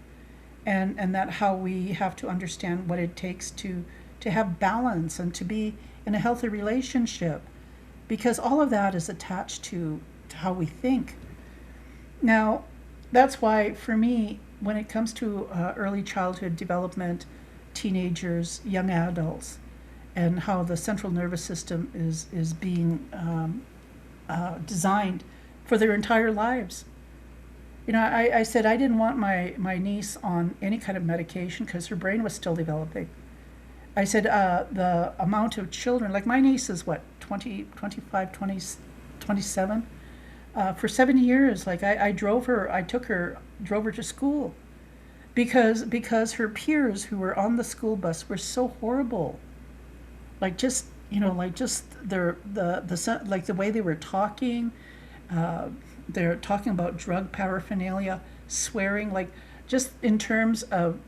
and that how we have to understand what it takes to have balance and to be in a healthy relationship, because all of that is attached to how we think. Now, that's why for me, when it comes to early childhood development, teenagers, young adults, and how the central nervous system is being designed for their entire lives. You know, I said I didn't want my niece on any kind of medication because her brain was still developing. I said the amount of children, like my niece is what, 20, 25, 20, 27? For 7 years, like I drove her, drove her to school because her peers who were on the school bus were so horrible. Like just, you know, like just like the way they were talking, they're talking about drug paraphernalia, swearing, like just in terms of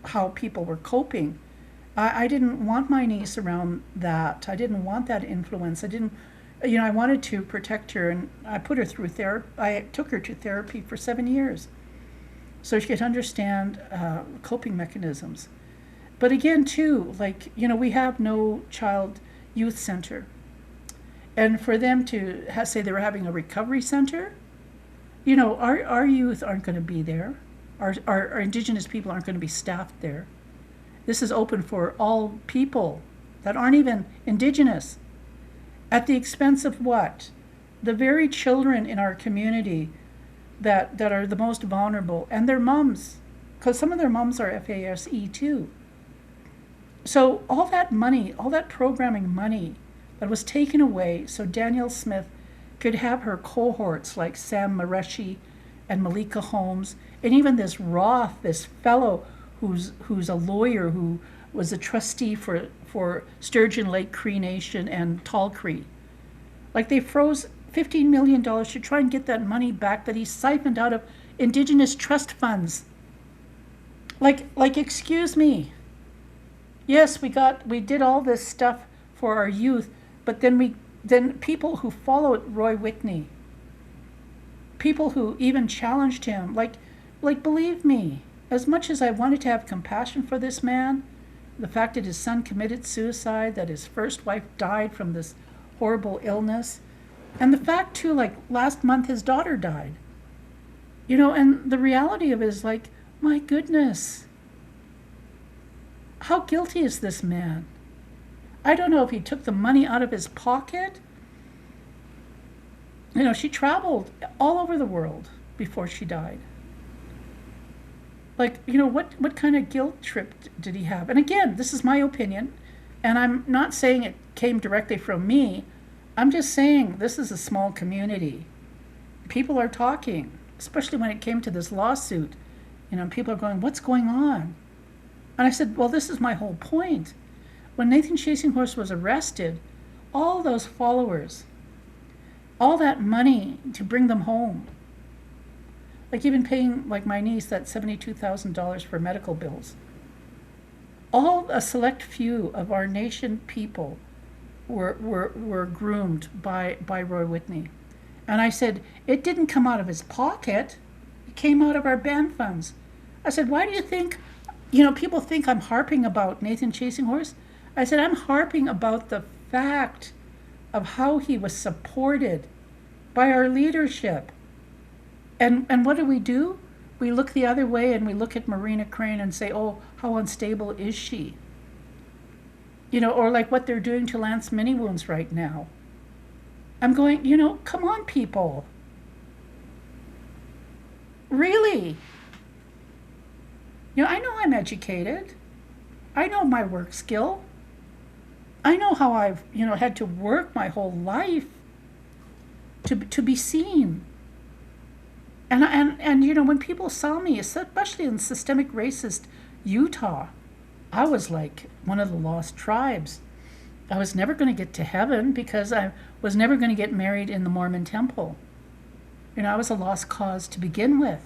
how people were coping. I didn't want my niece around that. I didn't want that influence. I didn't, you know, I wanted to protect her, and I put her through therapy. I took her to therapy for 7 years so she could understand coping mechanisms. But again, too, like, you know, we have no child youth center. And for them to say they were having a recovery center, you know, our youth aren't going to be there. Our Indigenous people aren't going to be staffed there. This is open for all people that aren't even Indigenous. At the expense of what? The very children in our community that are the most vulnerable, and their moms, because some of their moms are FASE too. So all that money, all that programming money that was taken away so Danielle Smith could have her cohorts like Sam Mareshi and Malika Holmes, and even this Roth, this fellow who's a lawyer who was a trustee for Sturgeon Lake Cree Nation and Tall Cree. Like they froze $15 million to try and get that money back that he siphoned out of Indigenous trust funds. Like excuse me. Yes, we did all this stuff for our youth, but then people who followed Roy Whitney, people who even challenged him, like believe me, as much as I wanted to have compassion for this man, the fact that his son committed suicide, that his first wife died from this horrible illness, and the fact too, like last month his daughter died. You know, and the reality of it is like, my goodness, how guilty is this man? I don't know if he took the money out of his pocket. You know, she traveled all over the world before she died. Like, you know, what kind of guilt trip did he have? And again, this is my opinion, and I'm not saying it came directly from me. I'm just saying this is a small community. People are talking, especially when it came to this lawsuit. You know, people are going, what's going on? And I said, well, this is my whole point. When Nathan Chasing Horse was arrested, all those followers, all that money to bring them home, like even paying, like my niece, that $72,000 for medical bills. All a select few of our nation people were groomed by Roy Whitney. And I said, it didn't come out of his pocket. It came out of our band funds. I said, why do you think, you know, people think I'm harping about Nathan Chasing Horse? I said, I'm harping about the fact of how he was supported by our leadership. And what do? We look the other way and we look at Marina Crane and say, oh, how unstable is she? You know, or like what they're doing to Lance Mini Wounds right now. I'm going, you know, come on, people. Really? You know, I know I'm educated. I know my work skill. I know how I've, you know, had to work my whole life to be seen. And you know, when people saw me, especially in systemic racist Utah, I was like one of the lost tribes. I was never going to get to heaven because I was never going to get married in the Mormon temple. You know, I was a lost cause to begin with.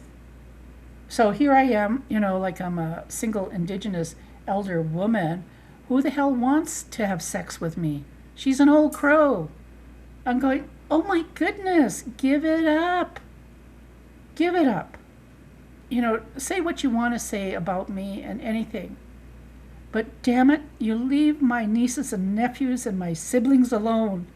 So here I am, you know, like I'm a single Indigenous elder woman. Who the hell wants to have sex with me? She's an old crow. I'm going, Oh my goodness, give it up. Give it up. Say what you want to say about me and anything. But damn it, you leave my nieces and nephews and my siblings alone.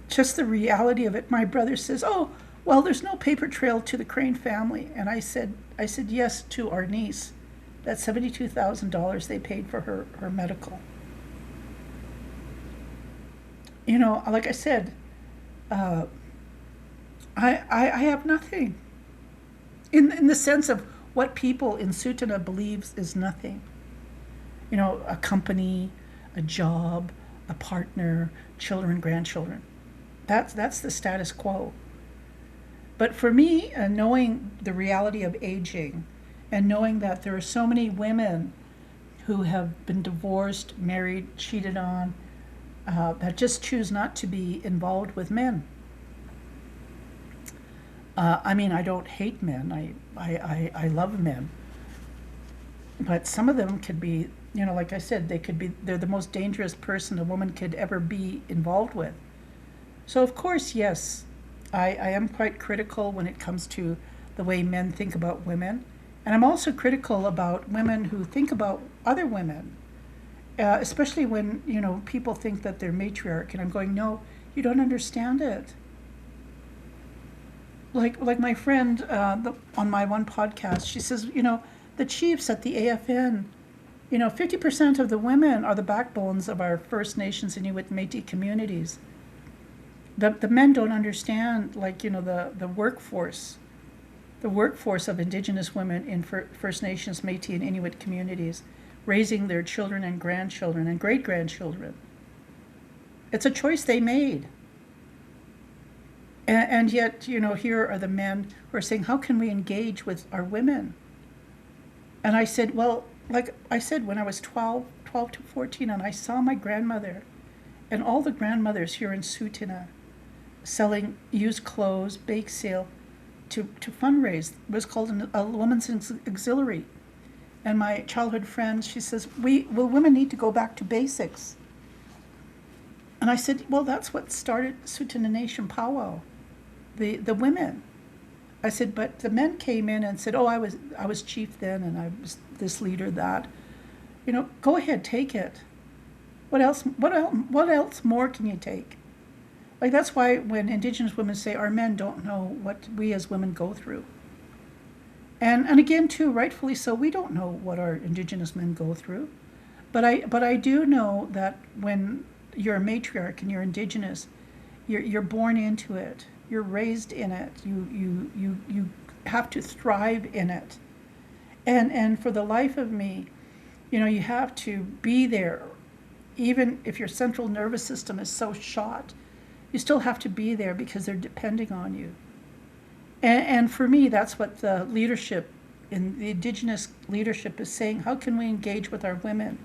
Just the reality of it. My brother says, oh, well, there's no paper trail to the Crane family. And I said yes to our niece. That's $72,000 they paid for her medical. Like I said, I have nothing. In the sense of what people in Sutana believes is nothing. A company, a job, a partner, children, grandchildren. That's the status quo. But for me, knowing the reality of aging and knowing that there are so many women who have been divorced, married, cheated on, that just choose not to be involved with men. I don't hate men. I love men. But some of them could be, like I said, they're the most dangerous person a woman could ever be involved with. So of course, yes, I am quite critical when it comes to the way men think about women. And I'm also critical about women who think about other women, especially when, people think that they're matriarch. And I'm going, no, you don't understand it. Like my friend on my one podcast, she says, the chiefs at the AFN, 50% of the women are the backbones of our First Nations, Inuit, Métis communities. The men don't understand, the workforce of Indigenous women in First Nations, Métis, and Inuit communities, raising their children and grandchildren and great-grandchildren. It's a choice they made. And yet, here are the men who are saying, how can we engage with our women? And I said, well, like I said, when I was 12 to 14, and I saw my grandmother and all the grandmothers here in Sutana selling used clothes, bake sale, to fundraise. It was called a women's auxiliary. And my childhood friend, she says, women need to go back to basics. And I said, well, that's what started Sutana Nation powwow, the women. I said, but the men came in and said, oh, I was chief then, and I was this leader, that. Go ahead, take it. What else more can you take? That's why when Indigenous women say our men don't know what we as women go through. And again, too, rightfully so, we don't know what our Indigenous men go through. But I do know that when you're a matriarch and you're Indigenous, you're born into it. You're raised in it. You have to thrive in it. And for the life of me, you have to be there. Even if your central nervous system is so shot, you still have to be there because they're depending on you. And for me, that's what the leadership in the Indigenous leadership is saying. How can we engage with our women?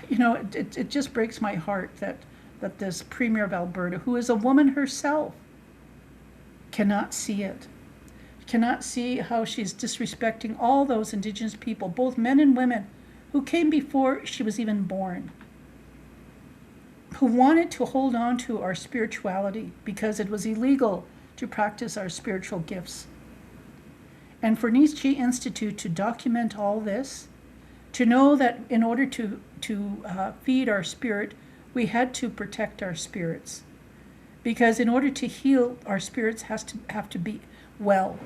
It just breaks my heart that this Premier of Alberta, who is a woman herself, cannot see it. Cannot see how she's disrespecting all those Indigenous people, both men and women, who came before she was even born, who wanted to hold on to our spirituality because it was illegal to practice our spiritual gifts. And for Nietzsche Institute to document all this, to know that in order to feed our spirit, we had to protect our spirits. Because in order to heal, our spirits have to be well.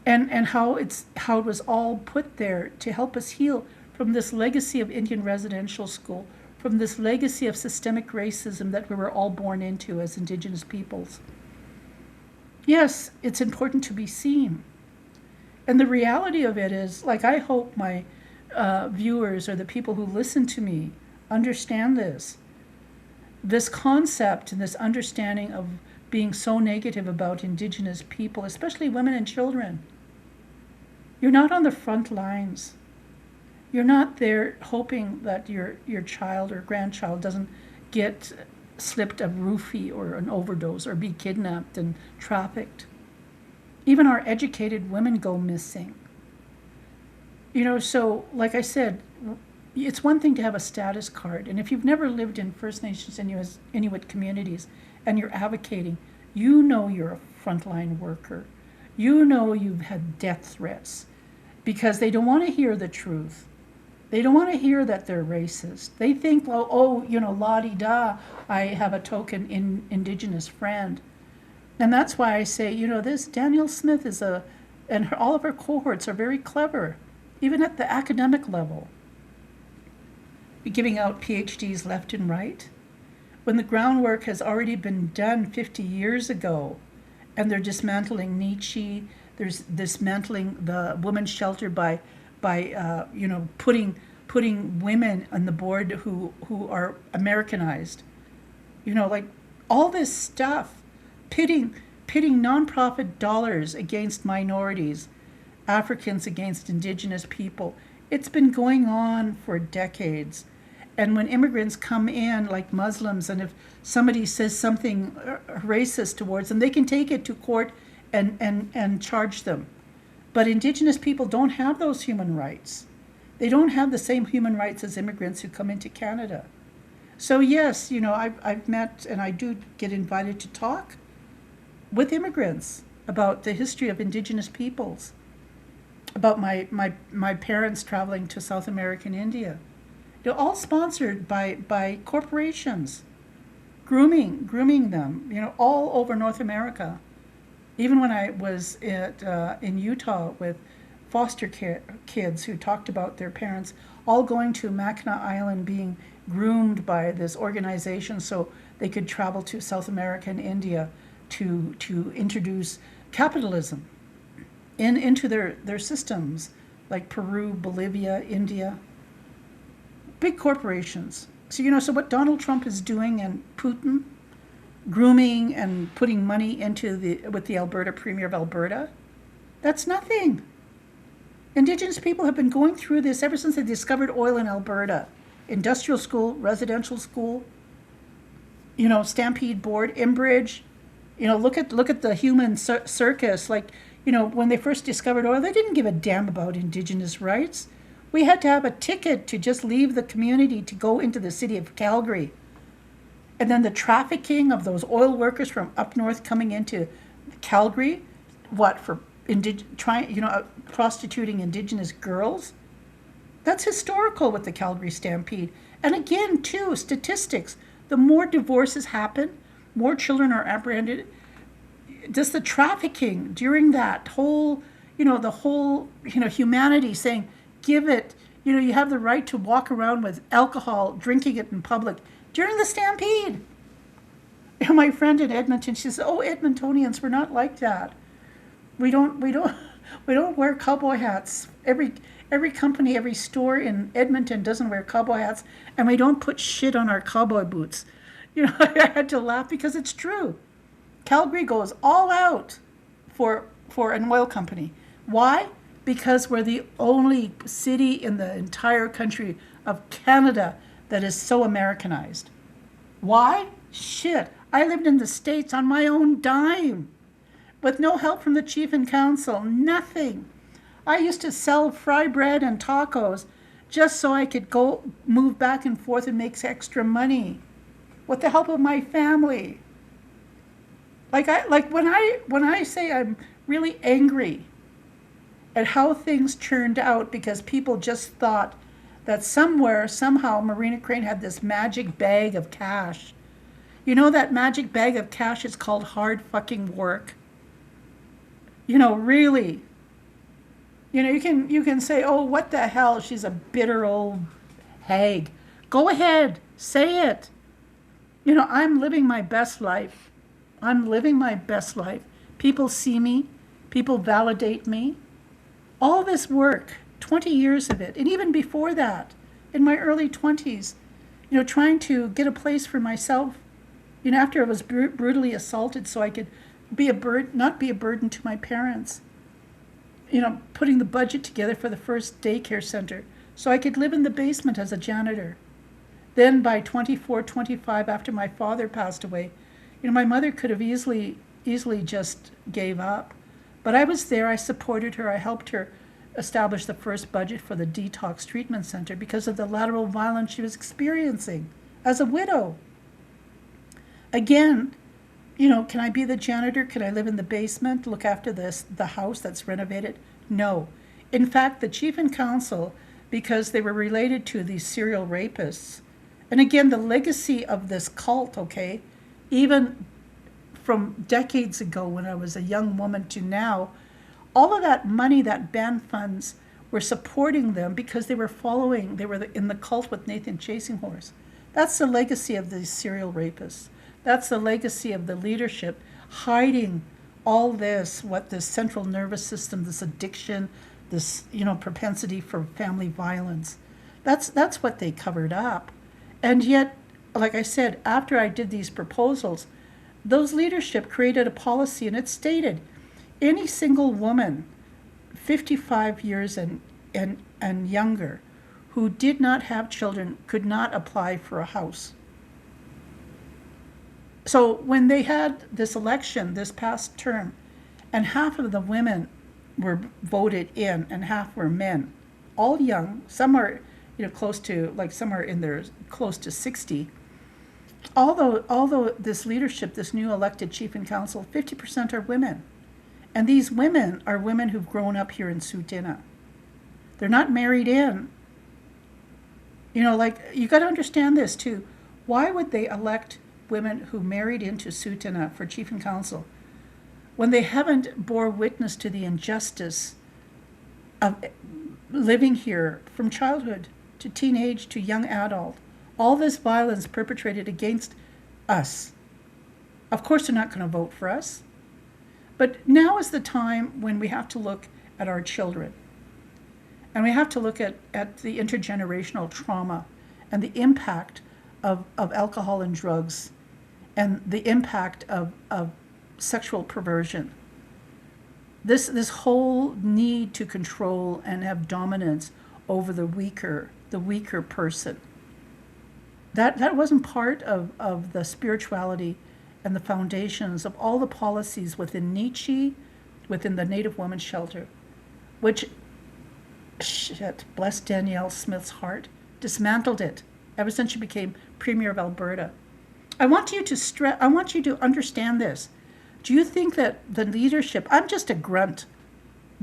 And how it was all put there to help us heal from this legacy of Indian residential school, from this legacy of systemic racism that we were all born into as Indigenous peoples. Yes, it's important to be seen. And the reality of it is, I hope my viewers or the people who listen to me understand this concept and this understanding of being so negative about Indigenous people, especially women and children. You're not on the front lines. You're not there hoping that your child or grandchild doesn't get slipped a roofie or an overdose or be kidnapped and trafficked. Even our educated women go missing. So like I said, it's one thing to have a status card, and if you've never lived in First Nations and Inuit communities and you're advocating, you know you're a frontline worker. You know you've had death threats because they don't want to hear the truth. They don't want to hear that they're racist. They think, well, oh, la-di-da, I have a token Indigenous friend. And that's why I say, this Danielle Smith and all of her cohorts are very clever, even at the academic level, giving out PhDs left and right, when the groundwork has already been done 50 years ago, and they're dismantling Nietzsche, there's dismantling the women's shelter by putting women on the board who are Americanized, like all this stuff, pitting nonprofit dollars against minorities, Africans against Indigenous people. It's been going on for decades. And when immigrants come in, like Muslims, and if somebody says something racist towards them, they can take it to court and charge them. But Indigenous people don't have those human rights. They don't have the same human rights as immigrants who come into Canada. So yes, I've met, and I do get invited to talk with immigrants about the history of Indigenous peoples, about my parents traveling to South America and India. They're all sponsored by corporations, grooming them, all over North America. Even when I was in Utah with foster kids who talked about their parents all going to Mackinac Island, being groomed by this organization so they could travel to South America and India to introduce capitalism into their systems, like Peru, Bolivia, India. Big corporations. So what Donald Trump is doing, and Putin grooming and putting money with the Alberta Premier of Alberta, that's nothing. Indigenous people have been going through this ever since they discovered oil in Alberta. Industrial school, residential school, Stampede Board, Enbridge. Look at the human circus. When they first discovered oil, they didn't give a damn about Indigenous rights. We had to have a ticket to just leave the community to go into the city of Calgary. And then the trafficking of those oil workers from up north coming into Calgary, for prostituting Indigenous girls? That's historical with the Calgary Stampede. And again, too, statistics. The more divorces happen, more children are apprehended. Just the trafficking during that whole, humanity saying, give it, you have the right to walk around with alcohol, drinking it in public during the Stampede. My friend in Edmonton, she says, oh, Edmontonians, we're not like that. We don't wear cowboy hats. Every company, every store in Edmonton doesn't wear cowboy hats, and we don't put shit on our cowboy boots. I had to laugh because it's true. Calgary goes all out for an oil company. Why? Because we're the only city in the entire country of Canada that is so Americanized. Why? Shit. I lived in the States on my own dime, with no help from the chief and council, nothing. I used to sell fry bread and tacos just so I could go move back and forth and make extra money with the help of my family. When I say I'm really angry at how things turned out because people just thought that somehow Marina Crane had this magic bag of cash. That magic bag of cash is called hard fucking work. Really. You can say, oh, what the hell, she's a bitter old hag. Go ahead, say it. I'm living my best life. People see me. People validate me. All this work, 20 years of it, and even before that, in my early 20s, trying to get a place for myself, after I was brutally assaulted so I could not be a burden to my parents, putting the budget together for the first daycare center so I could live in the basement as a janitor. Then by 24, 25, after my father passed away, my mother could have easily just gave up. But I was there, I supported her, I helped her establish the first budget for the detox treatment center because of the lateral violence she was experiencing as a widow. Again, can I be the janitor? Can I live in the basement, look after the house that's renovated? No. In fact, the chief and council, because they were related to these serial rapists, and again, the legacy of this cult, okay, even from decades ago when I was a young woman to now, all of that money, that band funds, were supporting them because they were in the cult with Nathan Chasing Horse. That's the legacy of these serial rapists. That's the legacy of the leadership hiding all this, this central nervous system, this addiction, this, propensity for family violence. That's what they covered up. And yet, like I said, after I did these proposals, those leadership created a policy, and it stated any single woman 55 years and younger who did not have children could not apply for a house. So when they had this election this past term, and half of the women were voted in and half were men, all young, some are close to, some are in their close to 60. Although this leadership, this new elected chief and council, 50% are women. And these women are women who've grown up here in Tsuut'ina. They're not married in. You got to understand this too. Why would they elect women who married into Tsuut'ina for chief and council when they haven't bore witness to the injustice of living here from childhood to teenage to young adult? All this violence perpetrated against us. Of course they're not going to vote for us. But now is the time when we have to look at our children. And we have to look at the intergenerational trauma and the impact of alcohol and drugs and the impact of sexual perversion. This whole need to control and have dominance over the weaker person. That wasn't part of the spirituality and the foundations of all the policies within Nietzsche, within the Native Women's Shelter, which, bless Danielle Smith's heart, dismantled it ever since she became Premier of Alberta. I want you to understand this. Do you think that the leadership, I'm just a grunt,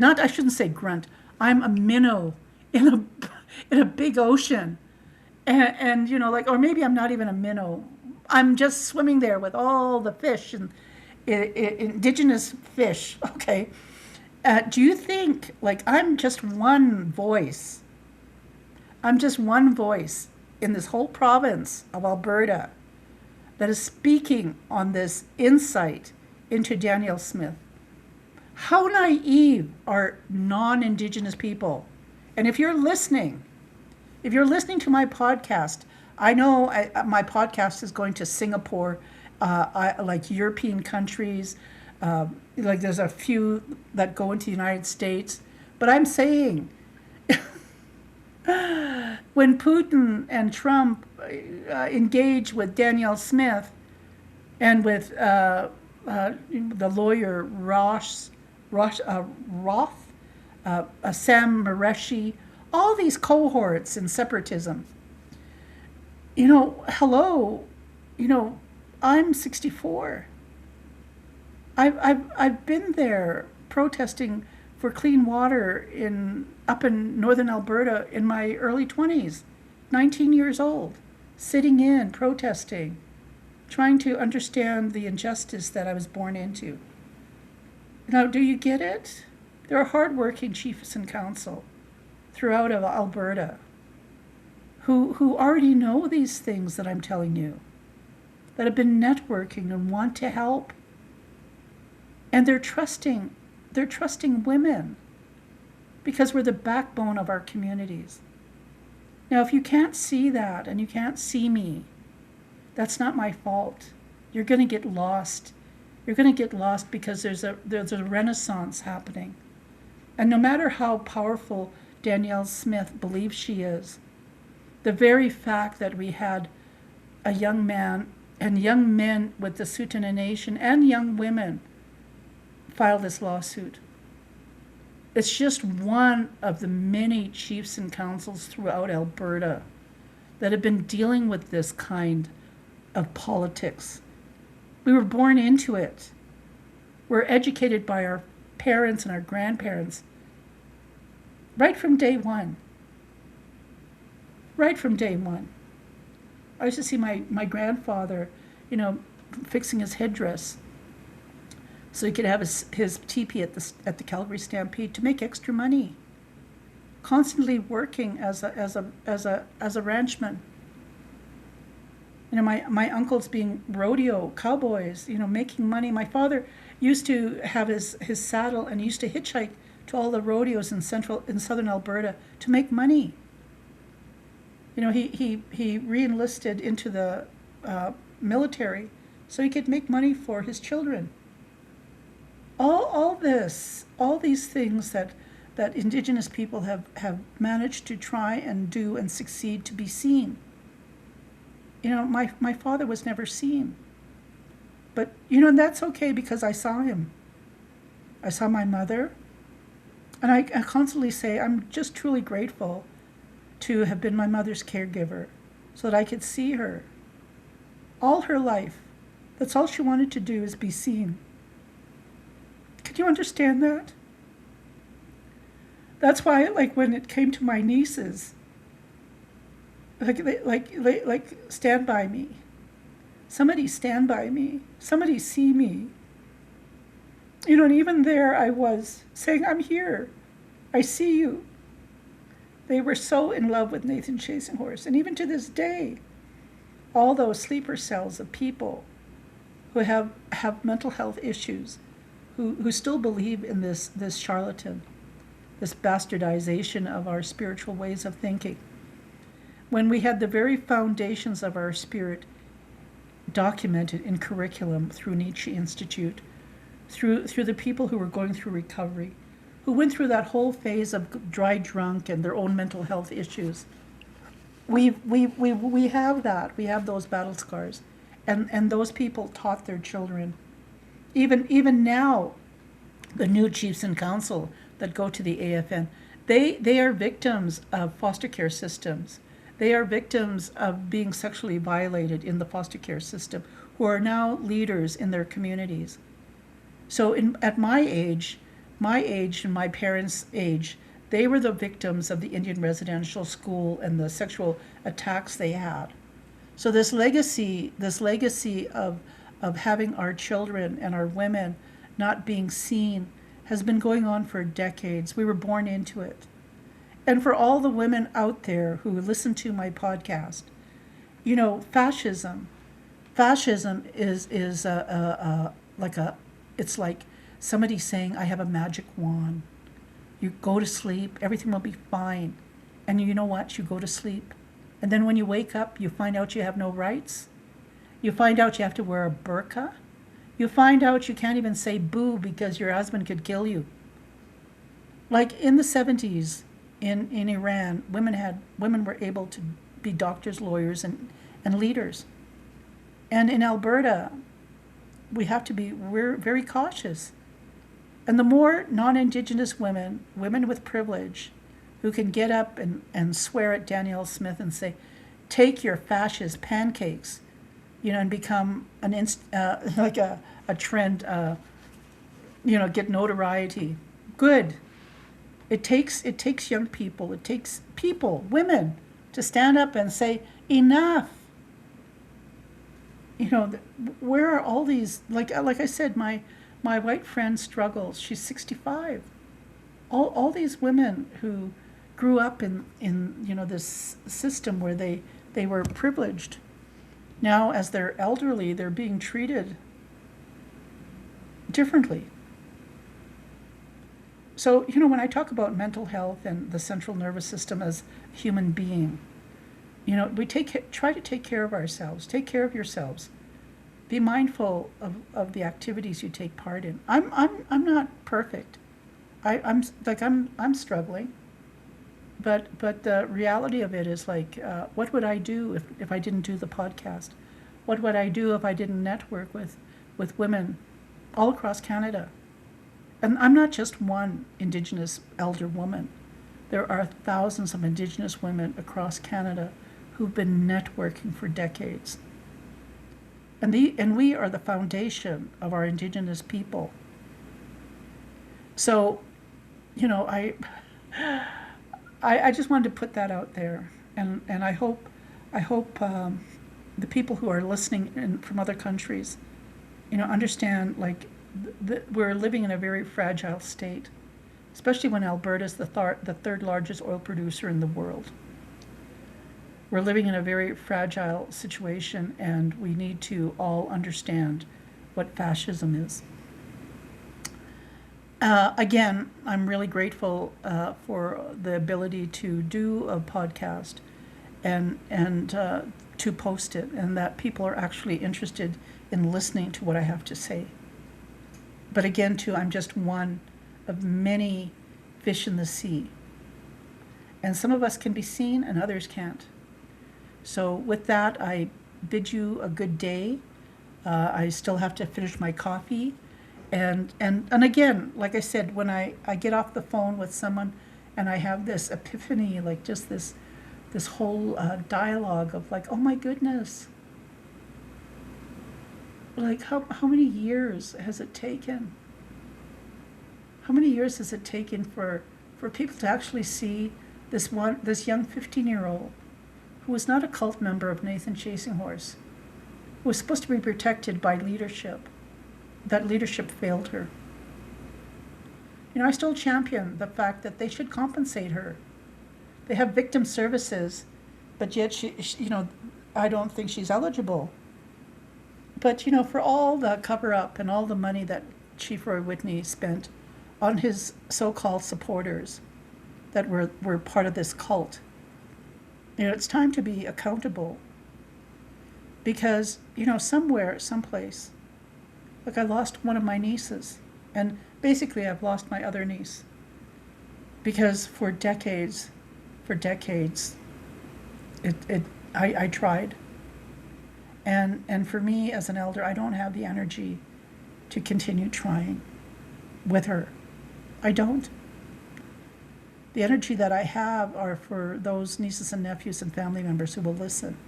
I shouldn't say grunt, I'm a minnow in a big ocean. And or maybe I'm not even a minnow. I'm just swimming there with all the fish and indigenous fish, okay? Do you think, I'm just one voice? I'm just one voice in this whole province of Alberta that is speaking on this insight into Danielle Smith. How naive are non-Indigenous people? And if you're listening to my podcast, I know my podcast is going to Singapore, European countries, there's a few that go into the United States. But I'm saying, when Putin and Trump engage with Danielle Smith and with the lawyer Roth, Sam Mareshi, all these cohorts in separatism, hello, I'm 64. I've been there protesting for clean water up in northern Alberta in my early 20s, 19 years old, sitting in, protesting, trying to understand the injustice that I was born into. Now, do you get it? There are hardworking chiefs and council throughout Alberta who already know these things that I'm telling you, that have been networking and want to help. And they're trusting women because we're the backbone of our communities. Now, if you can't see that and you can't see me, that's not my fault. You're going to get lost. You're going to get lost because there's a renaissance happening. And no matter how powerful Danielle Smith believes she is, the very fact that we had a young man and young men with the Tsuut'ina Nation and young women file this lawsuit It's just one of the many chiefs and councils throughout Alberta that have been dealing with this kind of politics. We were born into it. We're educated by our parents and our grandparents right from day one. Right from day one. I used to see my grandfather, fixing his headdress so he could have his teepee at the Calgary Stampede to make extra money. Constantly working as a ranchman. My uncles being rodeo cowboys, making money. My father used to have his saddle and used to hitchhike to all the rodeos in southern Alberta to make money. He re-enlisted into the military so he could make money for his children. All these things that Indigenous people have managed to try and do and succeed to be seen. My father was never seen. But, and that's okay because I saw him. I saw my mother. And I constantly say I'm just truly grateful to have been my mother's caregiver so that I could see her all her life. That's all she wanted to do is be seen. Can you understand that? That's why, when it came to my nieces, stand by me. Somebody stand by me. Somebody see me. And even there I was saying, I'm here. I see you. They were so in love with Nathan Chasing Horse. And even to this day, all those sleeper cells of people who have mental health issues, who still believe in this charlatan, this bastardization of our spiritual ways of thinking. When we had the very foundations of our spirit documented in curriculum through Nietzsche Institute, through the people who were going through recovery, who went through that whole phase of dry drunk and their own mental health issues. We have that. We have those battle scars. And those people taught their children. Even now, the new chiefs in council that go to the AFN, they are victims of foster care systems. They are victims of being sexually violated in the foster care system, who are now leaders in their communities. So at my age and my parents' age, they were the victims of the Indian residential school and the sexual attacks they had. So this legacy of having our children and our women not being seen has been going on for decades. We were born into it. And for all the women out there who listen to my podcast, fascism is it's like somebody saying, I have a magic wand. You go to sleep, everything will be fine. And you know what? You go to sleep. And then when you wake up, you find out you have no rights. You find out you have to wear a burqa. You find out you can't even say boo because your husband could kill you. Like in the 70s in Iran, women were able to be doctors, lawyers, and leaders. And in Alberta, we're very cautious. And the more non-Indigenous women with privilege, who can get up and swear at Danielle Smith and say, take your fascist pancakes, and become like a trend, get notoriety. Good. It takes young people, it takes people, women, to stand up and say, enough. Where are all these, like I said, my white friend struggles. She's 65. All these women who grew up in this system where they were privileged. Now, as they're elderly, they're being treated differently. So, when I talk about mental health and the central nervous system as a human being, we try to take care of ourselves. Take care of yourselves. Be mindful of the activities you take part in. I'm not perfect. I'm struggling. But the reality of it is what would I do if I didn't do the podcast? What would I do if I didn't network with women all across Canada? And I'm not just one Indigenous elder woman. There are thousands of Indigenous women across Canada who've been networking for decades. And we are the foundation of our Indigenous people. So, I just wanted to put that out there, and I hope the people who are listening from other countries, understand we're living in a very fragile state, especially when Alberta's the third largest oil producer in the world. We're living in a very fragile situation, and we need to all understand what fascism is. Again, I'm really grateful for the ability to do a podcast and to post it, and that people are actually interested in listening to what I have to say. But again, too, I'm just one of many fish in the sea. And some of us can be seen and others can't. So with that, I bid you a good day. I still have to finish my coffee. And again, like I said, when I get off the phone with someone and I have this epiphany, like just this whole dialogue of like, oh my goodness, like how many years has it taken? How many years has it taken for people to actually see this young 15-year-old who was not a cult member of Nathan Chasing Horse, who was supposed to be protected by leadership? That leadership failed her. I still champion the fact that they should compensate her. They have victim services, but yet she I don't think she's eligible. But for all the cover up and all the money that Chief Roy Whitney spent on his so-called supporters that were part of this cult, it's time to be accountable. Because somewhere, someplace, like I lost one of my nieces, and basically I've lost my other niece, because for decades, I tried, and for me as an elder, I don't have the energy to continue trying with her. I don't. The energy that I have are for those nieces and nephews and family members who will listen,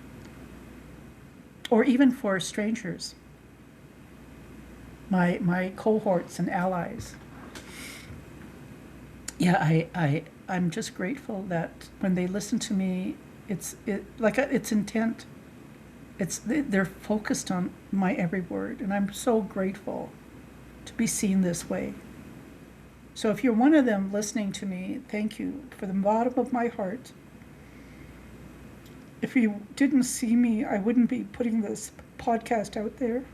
or even for strangers. My cohorts and allies. Yeah, I'm just grateful that when they listen to me, it's intent. They're focused on my every word, and I'm so grateful to be seen this way. So if you're one of them listening to me, thank you from the bottom of my heart. If you didn't see me, I wouldn't be putting this podcast out there.